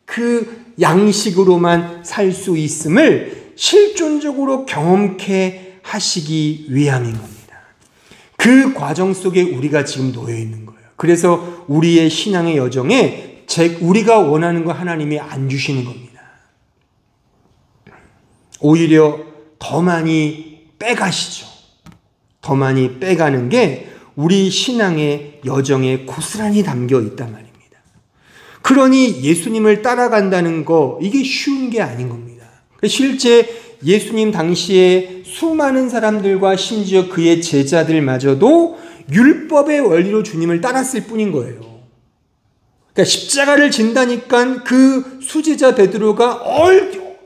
그 양식으로만 살 수 있음을 실존적으로 경험케 하시기 위함인 겁니다. 그 과정 속에 우리가 지금 놓여 있는 거예요. 그래서 우리의 신앙의 여정에 우리가 원하는 거 하나님이 안 주시는 겁니다. 오히려 더 많이 빼가시죠. 더 많이 빼가는 게 우리 신앙의 여정에 고스란히 담겨 있단 말입니다. 그러니 예수님을 따라간다는 거, 이게 쉬운 게 아닌 겁니다. 실제 예수님 당시에 수많은 사람들과 심지어 그의 제자들마저도 율법의 원리로 주님을 따랐을 뿐인 거예요. 그러니까 십자가를 진다니까 그 수제자 베드로가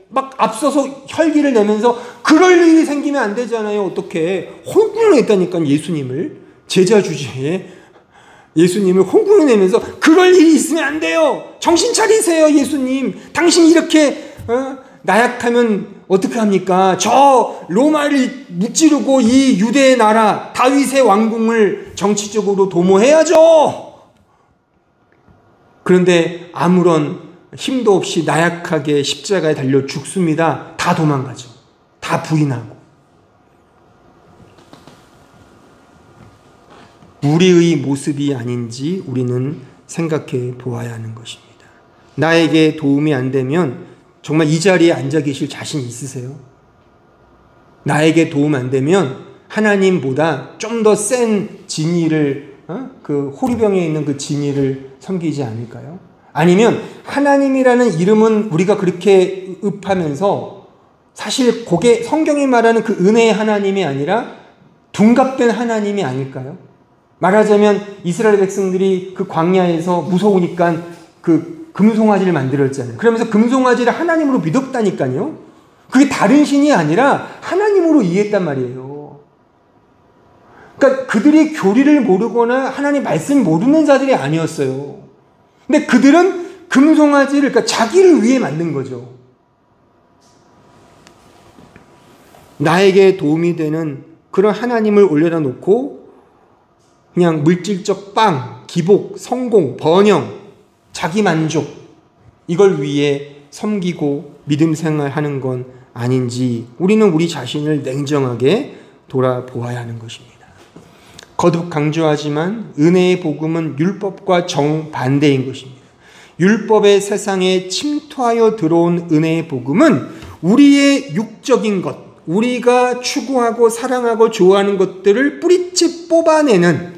막 앞서서 혈기를 내면서 그럴 일이 생기면 안 되잖아요. 어떻게 혼쭐냈다니까 예수님을, 제자 주제에 예수님을 홍보해내면서 그럴 일이 있으면 안 돼요. 정신 차리세요, 예수님. 당신 이렇게 나약하면 어떻게 합니까? 저 로마를 무찌르고 이 유대의 나라 다윗의 왕궁을 정치적으로 도모해야죠. 그런데 아무런 힘도 없이 나약하게 십자가에 달려 죽습니다. 다 도망가죠. 다 부인하고. 우리의 모습이 아닌지 우리는 생각해 보아야 하는 것입니다. 나에게 도움이 안 되면 정말 이 자리에 앉아 계실 자신 있으세요? 나에게 도움 안 되면 하나님보다 좀 더 센 진리를, 그 호리병에 있는 그 진리를 섬기지 않을까요? 아니면 하나님이라는 이름은 우리가 그렇게 읍하면서 사실 그게 성경이 말하는 그 은혜의 하나님이 아니라 둔갑된 하나님이 아닐까요? 말하자면 이스라엘 백성들이 그 광야에서 무서우니까 그 금송아지를 만들었잖아요. 그러면서 금송아지를 하나님으로 믿었다니까요. 그게 다른 신이 아니라 하나님으로 이해했단 말이에요. 그러니까 그들이 교리를 모르거나 하나님 말씀 모르는 자들이 아니었어요. 근데 그들은 금송아지를, 그러니까 자기를 위해 만든 거죠. 나에게 도움이 되는 그런 하나님을 올려다 놓고 그냥 물질적 빵, 기복, 성공, 번영, 자기 만족, 이걸 위해 섬기고 믿음 생활하는 건 아닌지 우리는 우리 자신을 냉정하게 돌아보아야 하는 것입니다. 거듭 강조하지만 은혜의 복음은 율법과 정반대인 것입니다. 율법의 세상에 침투하여 들어온 은혜의 복음은 우리의 육적인 것, 우리가 추구하고 사랑하고 좋아하는 것들을 뿌리째 뽑아내는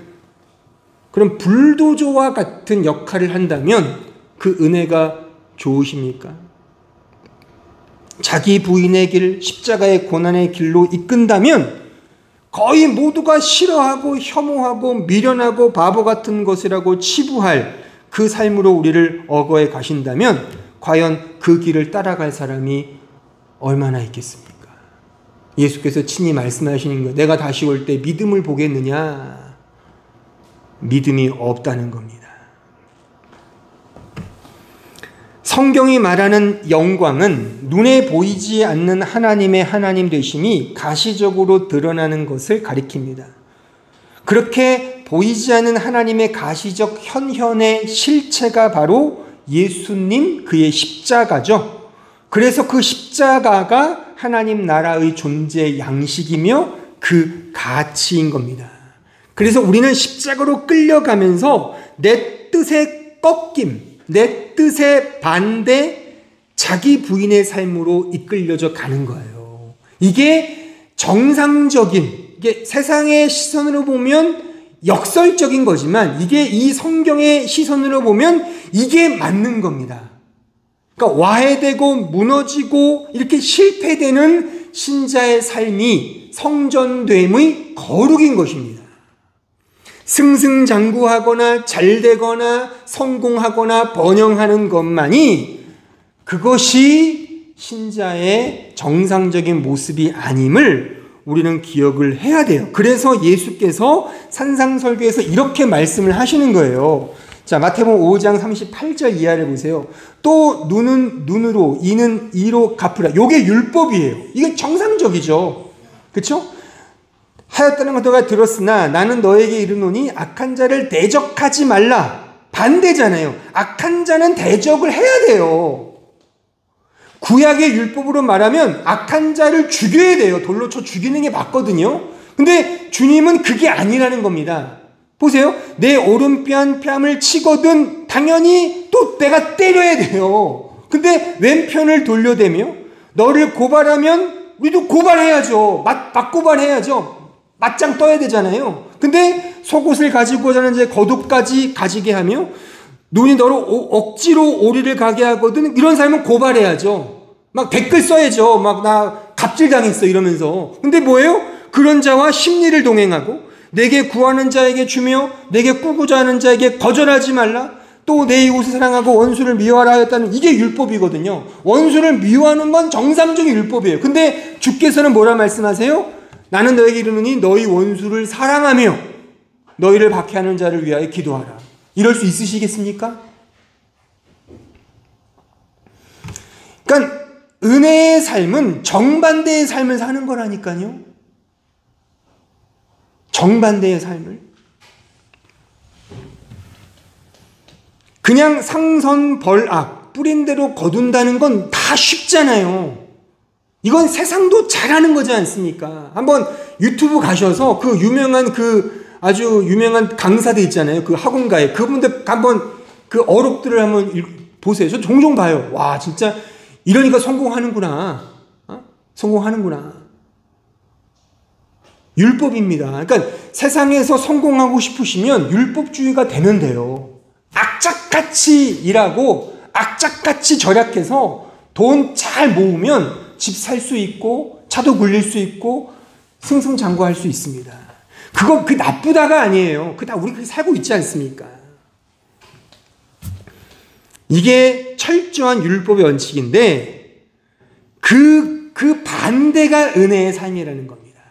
그런 불도저와 같은 역할을 한다면 그 은혜가 좋으십니까? 자기 부인의 길, 십자가의 고난의 길로 이끈다면 거의 모두가 싫어하고 혐오하고 미련하고 바보 같은 것이라고 치부할 그 삶으로 우리를 억어해 가신다면 과연 그 길을 따라갈 사람이 얼마나 있겠습니까? 예수께서 친히 말씀하시는 거예요. 내가 다시 올 때 믿음을 보겠느냐? 믿음이 없다는 겁니다. 성경이 말하는 영광은 눈에 보이지 않는 하나님의 하나님 되심이 가시적으로 드러나는 것을 가리킵니다. 그렇게 보이지 않는 하나님의 가시적 현현의 실체가 바로 예수님, 그의 십자가죠. 그래서 그 십자가가 하나님 나라의 존재 양식이며 그 가치인 겁니다. 그래서 우리는 십자가로 끌려가면서 내 뜻의 꺾임, 내 뜻의 반대, 자기 부인의 삶으로 이끌려져 가는 거예요. 이게 정상적인, 이게 세상의 시선으로 보면 역설적인 거지만 이게 이 성경의 시선으로 보면 이게 맞는 겁니다. 그러니까 와해되고 무너지고 이렇게 실패되는 신자의 삶이 성전됨의 거룩인 것입니다. 승승장구하거나 잘되거나 성공하거나 번영하는 것만이 그것이 신자의 정상적인 모습이 아님을 우리는 기억을 해야 돼요. 그래서 예수께서 산상설교에서 이렇게 말씀을 하시는 거예요. 자, 마태복음 5장 38절 이하를 보세요. 또 눈은 눈으로, 이는 이로 갚으라. 이게 율법이에요. 이게 정상적이죠. 그렇죠? 하였다는 것도 너가 들었으나 나는 너에게 이르노니 악한 자를 대적하지 말라. 반대잖아요. 악한 자는 대적을 해야 돼요. 구약의 율법으로 말하면 악한 자를 죽여야 돼요. 돌로 쳐 죽이는 게 맞거든요. 근데 주님은 그게 아니라는 겁니다. 보세요. 내 오른편 뺨을 치거든 당연히 또 내가 때려야 돼요. 근데 왼편을 돌려대며 너를 고발하면 우리도 고발해야죠. 맞고발해야죠. 맞짱 떠야 되잖아요. 근데 속옷을 가지고자 하는 이제 겉옷까지 가지게 하며 눈이 너를 억지로 오리를 가게 하거든 이런 사람은 고발해야죠. 막 댓글 써야죠. 막 나 갑질당했어 이러면서. 근데 뭐예요? 그런 자와 심리를 동행하고 내게 구하는 자에게 주며 내게 꾸고자 하는 자에게 거절하지 말라. 또 내 이웃을 사랑하고 원수를 미워하라 하였다는 이게 율법이거든요. 원수를 미워하는 건 정상적인 율법이에요. 근데 주께서는 뭐라 말씀하세요? 나는 너에게 이르노니 너희 원수를 사랑하며 너희를 박해하는 자를 위하여 기도하라. 이럴 수 있으시겠습니까? 그러니까 은혜의 삶은 정반대의 삶을 사는 거라니까요. 정반대의 삶을. 그냥 상선벌악 뿌린 대로 거둔다는 건 다 쉽잖아요. 이건 세상도 잘하는 거지 않습니까? 한번 유튜브 가셔서 그 유명한 아주 유명한 강사들 있잖아요. 그 학원가에 그분들 한번 그 어록들을 한번 보세요. 저 종종 봐요. 와 진짜 이러니까 성공하는구나. 성공하는구나. 율법입니다. 그러니까 세상에서 성공하고 싶으시면 율법주의가 되면 돼요. 악착같이 일하고 악착같이 절약해서 돈 잘 모으면 집 살 수 있고 차도 굴릴 수 있고 승승장구할 수 있습니다. 그 나쁘다가 아니에요. 다 우리 그렇게 살고 있지 않습니까? 이게 철저한 율법의 원칙인데 그 반대가 은혜의 삶이라는 겁니다.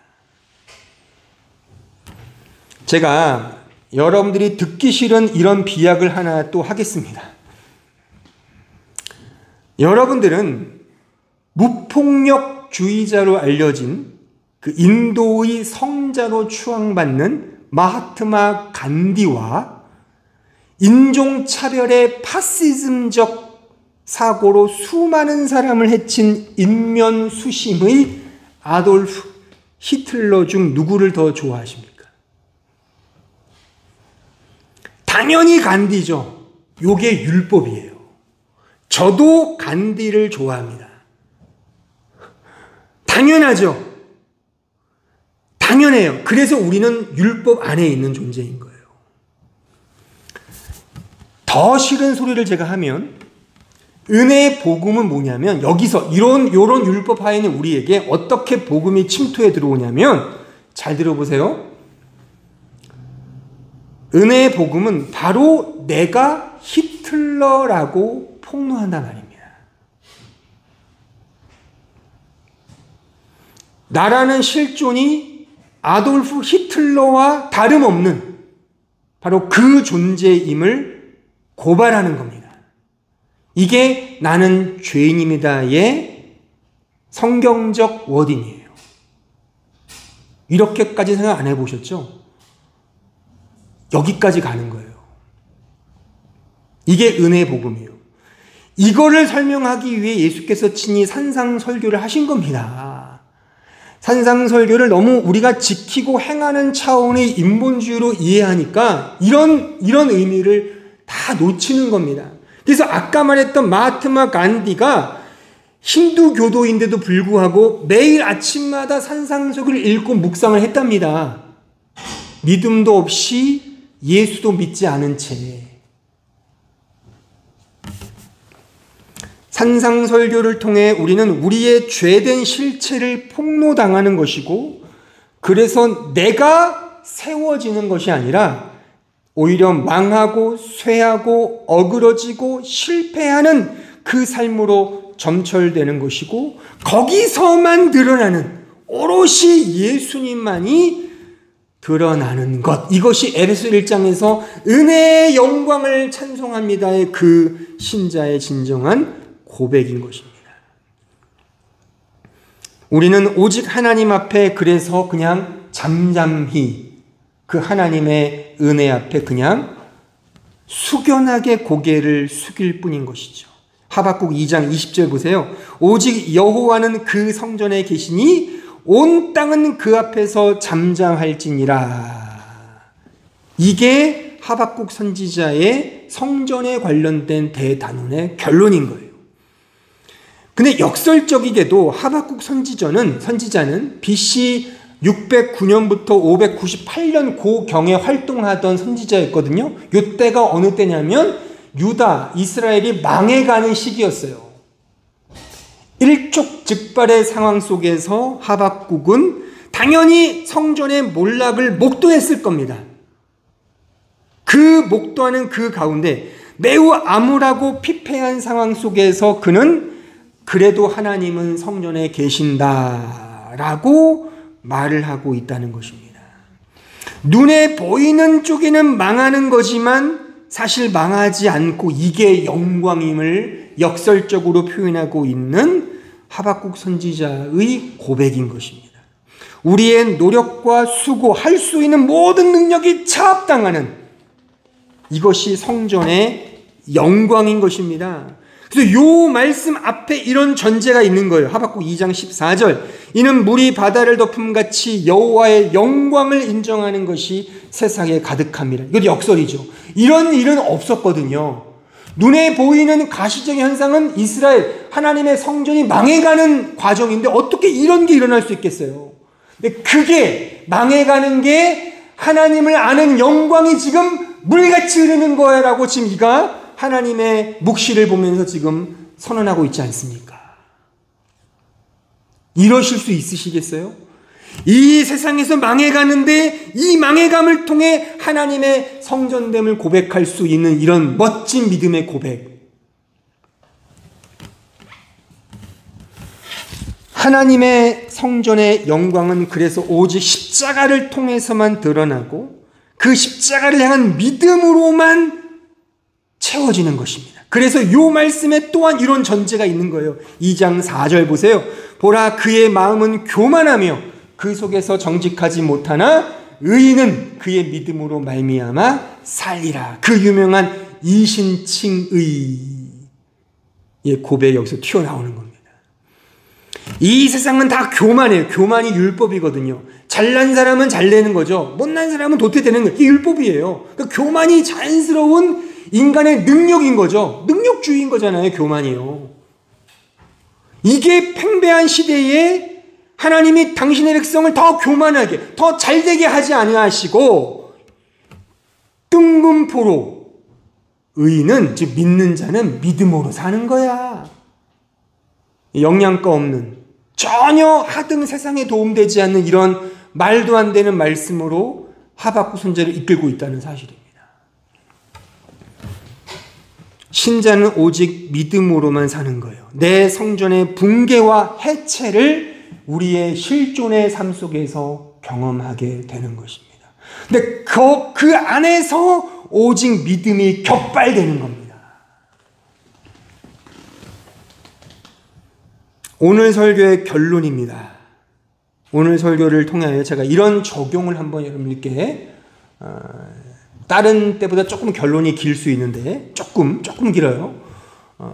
제가 여러분들이 듣기 싫은 이런 비약을 하나 또 하겠습니다. 여러분들은 무폭력주의자로 알려진 그 인도의 성자로 추앙받는 마하트마 간디와 인종차별의 파시즘적 사고로 수많은 사람을 해친 인면수심의 아돌프 히틀러 중 누구를 더 좋아하십니까? 당연히 간디죠. 요게 율법이에요. 저도 간디를 좋아합니다. 당연하죠. 당연해요. 그래서 우리는 율법 안에 있는 존재인 거예요. 더 싫은 소리를 제가 하면 은혜의 복음은 뭐냐면 여기서 요런 율법 하에는 우리에게 어떻게 복음이 침투해 들어오냐면 잘 들어보세요. 은혜의 복음은 바로 내가 히틀러라고 폭로한단 말입니다. 나라는 실존이 아돌프 히틀러와 다름없는 바로 그 존재임을 고발하는 겁니다. 이게 나는 죄인입니다의 성경적 워딩이에요. 이렇게까지 생각 안 해보셨죠? 여기까지 가는 거예요. 이게 은혜의 복음이에요. 이거를 설명하기 위해 예수께서 친히 산상설교를 하신 겁니다. 산상설교를 너무 우리가 지키고 행하는 차원의 인본주의로 이해하니까 이런 의미를 다 놓치는 겁니다. 그래서 아까 말했던 마하트마 간디가 힌두교도인데도 불구하고 매일 아침마다 산상설교를 읽고 묵상을 했답니다. 믿음도 없이 예수도 믿지 않은 채. 산상설교를 통해 우리는 우리의 죄된 실체를 폭로당하는 것이고 그래서 내가 세워지는 것이 아니라 오히려 망하고 쇠하고 어그러지고 실패하는 그 삶으로 점철되는 것이고 거기서만 드러나는 오롯이 예수님만이 드러나는 것. 이것이 에베소 1장에서 은혜의 영광을 찬송합니다의 그 신자의 진정한 고백인 것입니다. 우리는 오직 하나님 앞에 그래서 그냥 잠잠히 그 하나님의 은혜 앞에 그냥 숙연하게 고개를 숙일 뿐인 것이죠. 하박국 2장 20절 보세요. 오직 여호와는 그 성전에 계시니 온 땅은 그 앞에서 잠잠할지니라. 이게 하박국 선지자의 성전에 관련된 대단원의 결론인 거예요. 근데 역설적이게도 하박국 선지자는 BC 609년부터 598년 고경에 활동하던 선지자였거든요. 이때가 어느 때냐면 유다, 이스라엘이 망해가는 시기였어요. 일촉즉발의 상황 속에서 하박국은 당연히 성전의 몰락을 목도했을 겁니다. 그 목도하는 그 가운데 매우 암울하고 피폐한 상황 속에서 그는 그래도 하나님은 성전에 계신다라고 말을 하고 있다는 것입니다. 눈에 보이는 쪽에는 망하는 거지만 사실 망하지 않고 이게 영광임을 역설적으로 표현하고 있는 하박국 선지자의 고백인 것입니다. 우리의 노력과 수고, 할 수 있는 모든 능력이 차압당하는 이것이 성전의 영광인 것입니다. 그래서 요 말씀 앞에 이런 전제가 있는 거예요. 하박국 2장 14절. 이는 물이 바다를 덮음같이 여호와의 영광을 인정하는 것이 세상에 가득합니다. 이것도 역설이죠. 이런 일은 없었거든요. 눈에 보이는 가시적인 현상은 이스라엘 하나님의 성전이 망해가는 과정인데 어떻게 이런 게 일어날 수 있겠어요? 근데 그게 망해가는 게 하나님을 아는 영광이 지금 물같이 흐르는 거야라고 지금 이가 하나님의 묵시를 보면서 지금 선언하고 있지 않습니까? 이러실 수 있으시겠어요? 이 세상에서 망해가는데 이 망해감을 통해 하나님의 성전됨을 고백할 수 있는 이런 멋진 믿음의 고백. 하나님의 성전의 영광은 그래서 오직 십자가를 통해서만 드러나고 그 십자가를 향한 믿음으로만 채워지는 것입니다. 그래서 이 말씀에 또한 이런 전제가 있는 거예요. 2장 4절 보세요. 보라, 그의 마음은 교만하며 그 속에서 정직하지 못하나 의인은 그의 믿음으로 말미암아 살리라. 그 유명한 이신칭의의 고백이 여기서 튀어나오는 겁니다. 이 세상은 다 교만해요. 교만이 율법이거든요. 잘난 사람은 잘 되는 거죠. 못난 사람은 도태되는 거예요. 이게 율법이에요. 그러니까 교만이 자연스러운 인간의 능력인 거죠. 능력주의인 거잖아요. 교만이요. 이게 팽배한 시대에 하나님이 당신의 백성을 더 교만하게, 더 잘되게 하지 아니하시고 뜬금포로 의인은, 즉 믿는 자는 믿음으로 사는 거야. 영양가 없는, 전혀 하등 세상에 도움되지 않는 이런 말도 안 되는 말씀으로 하박국 선지자를 이끌고 있다는 사실입니다. 신자는 오직 믿음으로만 사는 거예요. 내 성전의 붕괴와 해체를 우리의 실존의 삶 속에서 경험하게 되는 것입니다. 근데 그 안에서 오직 믿음이 격발되는 겁니다. 오늘 설교의 결론입니다. 오늘 설교를 통하여 제가 이런 적용을 한번 여러분들께 다른 때보다 조금 결론이 길 수 있는데 조금 길어요.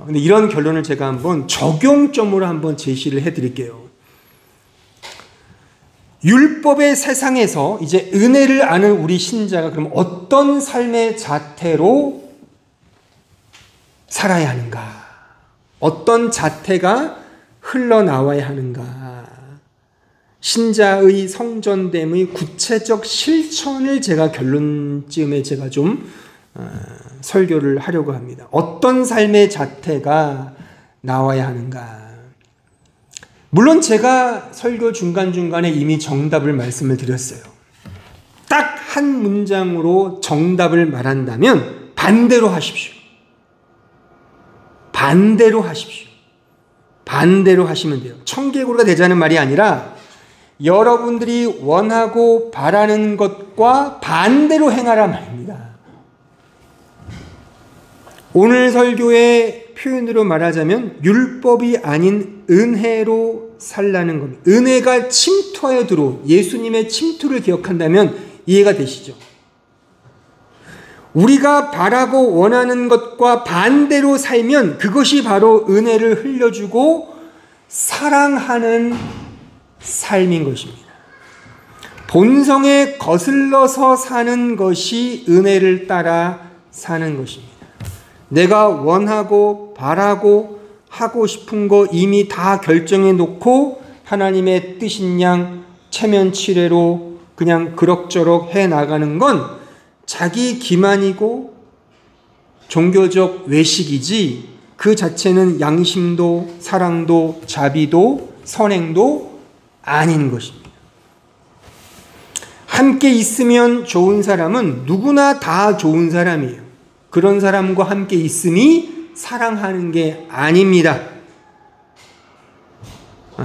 근데 이런 결론을 제가 한번 적용점으로 한번 제시를 해드릴게요. 율법의 세상에서 이제 은혜를 아는 우리 신자가 그럼 어떤 삶의 자태로 살아야 하는가? 어떤 자태가 흘러나와야 하는가? 신자의 성전됨의 구체적 실천을 제가 결론쯤에 제가 좀 설교를 하려고 합니다. 어떤 삶의 자태가 나와야 하는가? 물론 제가 설교 중간중간에 이미 정답을 말씀을 드렸어요. 딱 한 문장으로 정답을 말한다면 반대로 하십시오. 반대로 하십시오. 반대로 하시면 돼요. 청개구리가 되자는 말이 아니라 여러분들이 원하고 바라는 것과 반대로 행하라 말입니다. 오늘 설교의 표현으로 말하자면 율법이 아닌 은혜로 살라는 겁니다. 은혜가 침투하여 들어온 예수님의 침투를 기억한다면 이해가 되시죠? 우리가 바라고 원하는 것과 반대로 살면 그것이 바로 은혜를 흘려주고 사랑하는 삶인 것입니다. 본성에 거슬러서 사는 것이 은혜를 따라 사는 것입니다. 내가 원하고 바라고 하고 싶은 거 이미 다 결정해 놓고 하나님의 뜻인 양 체면치레로 그냥 그럭저럭 해 나가는 건 자기 기만이고 종교적 외식이지 그 자체는 양심도 사랑도 자비도 선행도 아닌 것입니다. 함께 있으면 좋은 사람은 누구나 다 좋은 사람이에요. 그런 사람과 함께 있음이 사랑하는 게 아닙니다.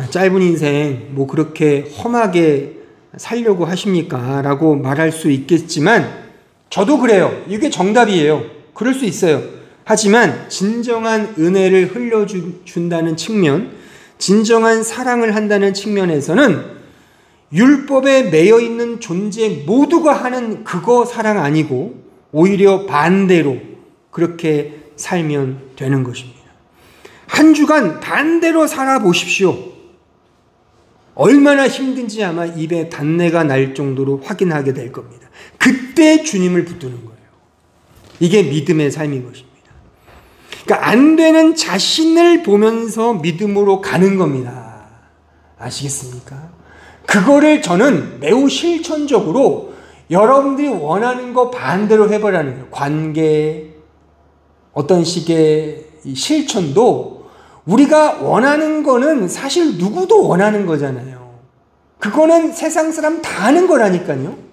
짧은 인생 뭐 그렇게 험하게 살려고 하십니까? 라고 말할 수 있겠지만 저도 그래요. 이게 정답이에요. 그럴 수 있어요. 하지만 진정한 은혜를 흘려준다는 측면, 진정한 사랑을 한다는 측면에서는 율법에 매여 있는 존재 모두가 하는 그거 사랑 아니고 오히려 반대로 그렇게 살면 되는 것입니다. 한 주간 반대로 살아보십시오. 얼마나 힘든지 아마 입에 단내가 날 정도로 확인하게 될 겁니다. 그때 주님을 붙드는 거예요. 이게 믿음의 삶인 것입니다. 그러니까 안 되는 자신을 보면서 믿음으로 가는 겁니다. 아시겠습니까? 그거를 저는 매우 실천적으로 여러분들이 원하는 거 반대로 해보라는 거예요. 관계, 어떤 식의 실천도 우리가 원하는 거는 사실 누구도 원하는 거잖아요. 그거는 세상 사람 다 하는 거라니까요.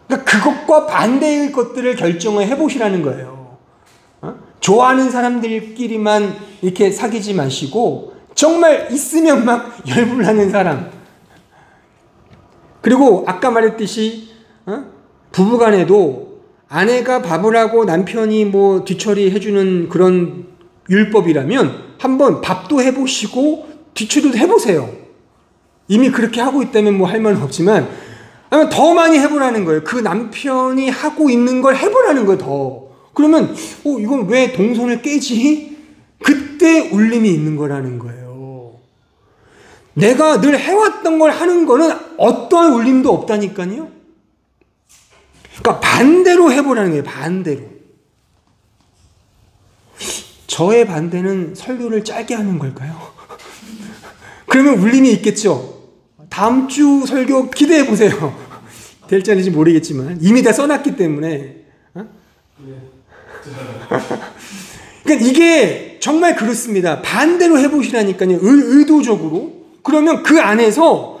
그러니까 그것과 반대의 것들을 결정을 해보시라는 거예요. 좋아하는 사람들끼리만 이렇게 사귀지 마시고 정말 있으면 막 열불나는 사람. 그리고 아까 말했듯이 부부간에도 아내가 밥을 하고 남편이 뭐 뒤처리 해주는 그런 율법이라면 한번 밥도 해보시고 뒤처리도 해보세요. 이미 그렇게 하고 있다면 뭐 할 말은 없지만 아니면 더 많이 해보라는 거예요. 그 남편이 하고 있는 걸 해보라는 거예요. 더. 그러면 이건 왜 동선을 깨지? 그때 울림이 있는 거라는 거예요. 내가 늘 해왔던 걸 하는 거는 어떠한 울림도 없다니까요. 그러니까 반대로 해보라는 거예요. 반대로. 저의 반대는 설교를 짧게 하는 걸까요? 그러면 울림이 있겠죠. 다음 주 설교 기대해 보세요. 될지 아닐지 모르겠지만 이미 다 써놨기 때문에. 그러니까 이게 정말 그렇습니다. 반대로 해보시라니까요. 의도적으로. 그러면 그 안에서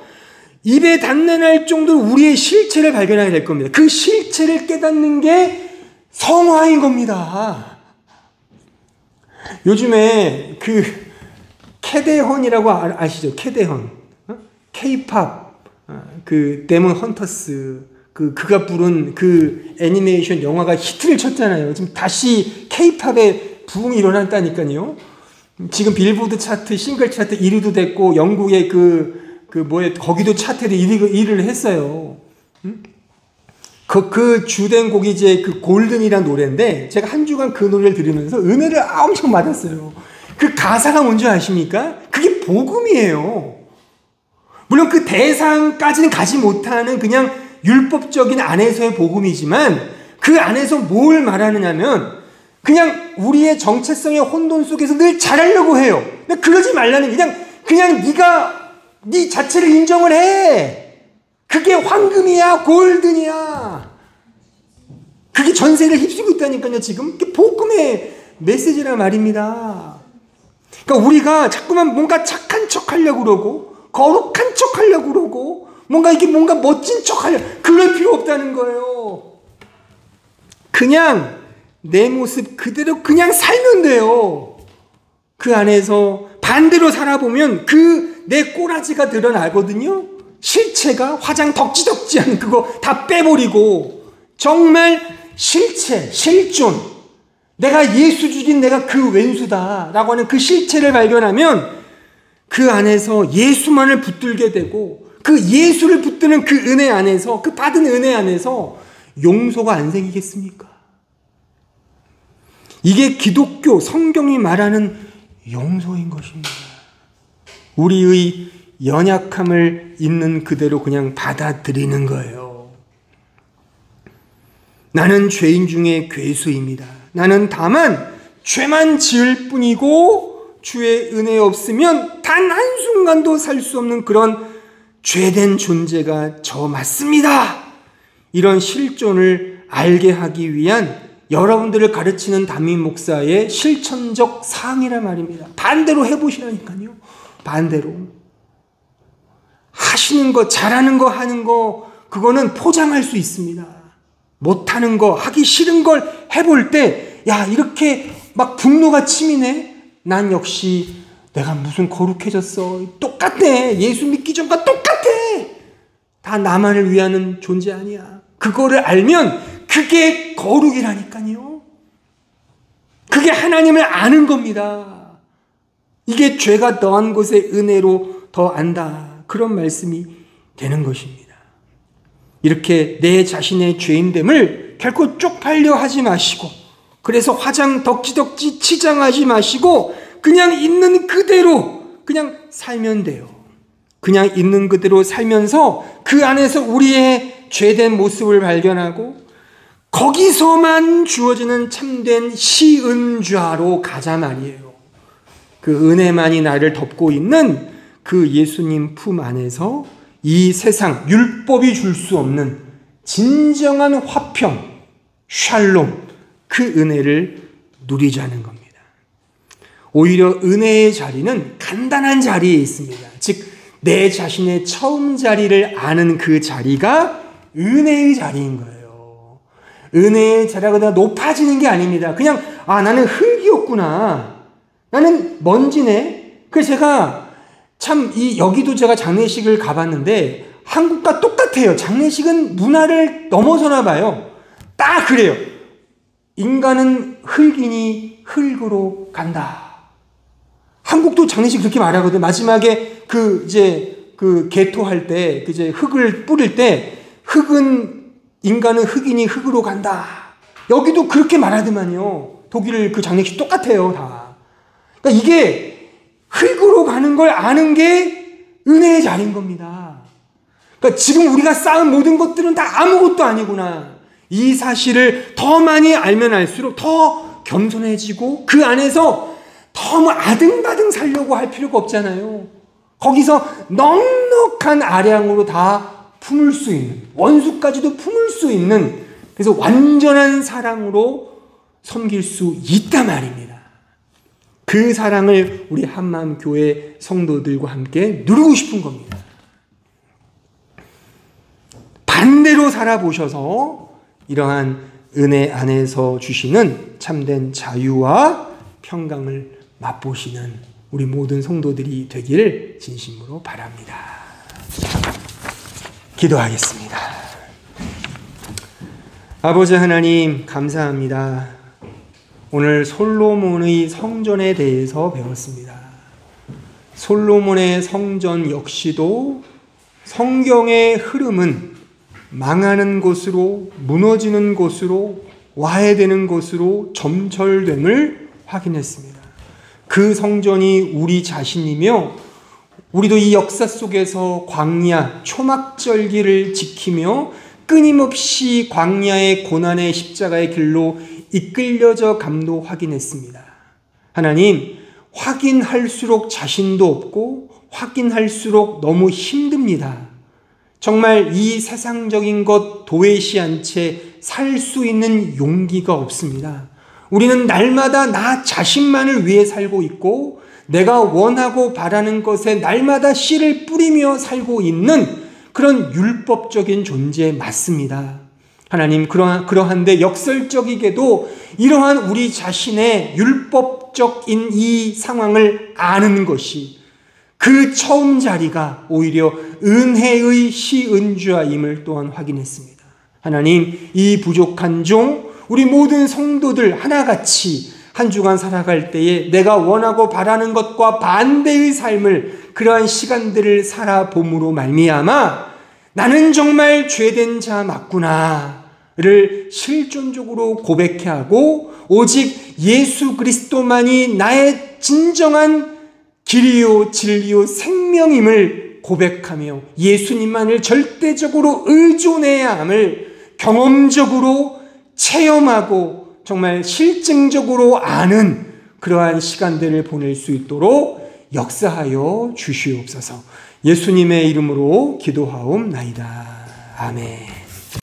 입에 단내날 정도로 우리의 실체를 발견하게 될 겁니다. 그 실체를 깨닫는 게 성화인 겁니다. 요즘에 그 캐데헌이라고 아시죠? 캐데헌. K-팝, 그 데몬 헌터스, 그가 부른 그 애니메이션 영화가 히트를 쳤잖아요. 지금 다시 K-팝의 부흥이 일어났다니까요. 지금 빌보드 차트, 싱글 차트 1위도 됐고, 영국의 거기도 차트에도 1위를 했어요. 그 주된 곡이 이제 그 골든이라는 노래인데, 제가 한 주간 그 노래를 들으면서 은혜를 엄청 받았어요. 그 가사가 뭔지 아십니까? 그게 복음이에요. 물론 그 대상까지는 가지 못하는 그냥 율법적인 안에서의 복음이지만 그 안에서 뭘 말하느냐면 그냥 우리의 정체성의 혼돈 속에서 늘 잘하려고 해요. 근데 그러지 말라는 그냥 네가 네 자체를 인정을 해. 그게 황금이야, 골든이야. 그게 전세를 휩쓰고 있다니까요. 지금 그게 복음의 메시지란 말입니다. 그러니까 우리가 자꾸만 뭔가 착한 척 하려고 그러고 거룩한 척 하려고 그러고 뭔가 멋진 척 하려고 그럴 필요 없다는 거예요. 그냥 내 모습 그대로 그냥 살면 돼요. 그 안에서 반대로 살아보면 그 내 꼬라지가 드러나거든요. 실체가 화장 덕지덕지한 그거 다 빼버리고 정말 실체, 실존, 내가 예수 죽인 내가 그 왼수다라고 하는 그 실체를 발견하면 그 안에서 예수만을 붙들게 되고 그 예수를 붙드는 그 은혜 안에서, 그 받은 은혜 안에서 용서가 안 생기겠습니까? 이게 기독교 성경이 말하는 용서인 것입니다. 우리의 연약함을 있는 그대로 그냥 받아들이는 거예요. 나는 죄인 중에 괴수입니다. 나는 다만 죄만 지을 뿐이고 주의 은혜 없으면 단 한순간도 살 수 없는 그런 죄된 존재가 저 맞습니다. 이런 실존을 알게 하기 위한 여러분들을 가르치는 담임 목사의 실천적 사항이란 말입니다. 반대로 해보시라니까요. 반대로. 하시는 거, 잘하는 거, 하는 거, 그거는 포장할 수 있습니다. 못하는 거, 하기 싫은 걸 해볼 때, 야, 이렇게 막 분노가 치미네? 난 역시 내가 무슨 거룩해졌어. 똑같네. 예수 믿기 전과 똑같아. 다 나만을 위하는 존재 아니야. 그거를 알면 그게 거룩이라니까요. 그게 하나님을 아는 겁니다. 이게 죄가 더한 곳의 은혜로 더 안다. 그런 말씀이 되는 것입니다. 이렇게 내 자신의 죄인됨을 결코 쪽팔려 하지 마시고, 그래서 화장 덕지덕지 치장하지 마시고 그냥 있는 그대로 그냥 살면 돼요. 그냥 있는 그대로 살면서 그 안에서 우리의 죄된 모습을 발견하고 거기서만 주어지는 참된 시은좌로 가자 말이에요. 그 은혜만이 나를 덮고 있는 그 예수님 품 안에서 이 세상 율법이 줄 수 없는 진정한 화평, 샬롬, 그 은혜를 누리자는 겁니다. 오히려 은혜의 자리는 간단한 자리에 있습니다. 즉 내 자신의 처음 자리를 아는 그 자리가 은혜의 자리인 거예요. 은혜의 자리가 높아지는 게 아닙니다. 그냥 나는 흙이었구나. 나는 먼지네. 그래서 제가 참 여기도 제가 장례식을 가봤는데 한국과 똑같아요. 장례식은 문화를 넘어서나 봐요. 딱 그래요. 인간은 흙이니 흙으로 간다. 한국도 장례식 그렇게 말하거든요. 마지막에 개토할 때, 흙을 뿌릴 때, 인간은 흙이니 흙으로 간다. 여기도 그렇게 말하더만요. 독일 그 장례식 똑같아요, 다. 그러니까 이게 흙으로 가는 걸 아는 게 은혜의 자리인 겁니다. 그러니까 지금 우리가 쌓은 모든 것들은 다 아무것도 아니구나. 이 사실을 더 많이 알면 알수록 더 겸손해지고 그 안에서 너무 아등바등 살려고 할 필요가 없잖아요. 거기서 넉넉한 아량으로 다 품을 수 있는, 원수까지도 품을 수 있는, 그래서 완전한 사랑으로 섬길 수 있단 말입니다. 그 사랑을 우리 한마음교회 성도들과 함께 누리고 싶은 겁니다. 반대로 살아보셔서 이러한 은혜 안에서 주시는 참된 자유와 평강을 맛보시는 우리 모든 성도들이 되기를 진심으로 바랍니다. 기도하겠습니다. 아버지 하나님 감사합니다. 오늘 솔로몬의 성전에 대해서 배웠습니다. 솔로몬의 성전 역시도 성경의 흐름은 망하는 곳으로, 무너지는 곳으로, 와해되는 곳으로 점철됨을 확인했습니다. 그 성전이 우리 자신이며 우리도 이 역사 속에서 광야, 초막절기를 지키며 끊임없이 광야의 고난의 십자가의 길로 이끌려져 감도 확인했습니다. 하나님, 확인할수록 자신도 없고 확인할수록 너무 힘듭니다. 정말 이 세상적인 것 도외시한 채 살 수 있는 용기가 없습니다. 우리는 날마다 나 자신만을 위해 살고 있고 내가 원하고 바라는 것에 날마다 씨를 뿌리며 살고 있는 그런 율법적인 존재 맞습니다. 하나님, 그러한데 역설적이게도 이러한 우리 자신의 율법적인 이 상황을 아는 것이 그 처음 자리가 오히려 은혜의 시은주아임을 또한 확인했습니다. 하나님, 이 부족한 종, 우리 모든 성도들 하나같이 한 주간 살아갈 때에 내가 원하고 바라는 것과 반대의 삶을, 그러한 시간들을 살아봄으로 말미암아 나는 정말 죄된 자 맞구나를 실존적으로 고백해야 하고, 오직 예수 그리스도만이 나의 진정한 길이요 진리요 생명임을 고백하며 예수님만을 절대적으로 의존해야 함을 경험적으로 체험하고 정말 실증적으로 아는 그러한 시간들을 보낼 수 있도록 역사하여 주시옵소서. 예수님의 이름으로 기도하옵나이다. 아멘.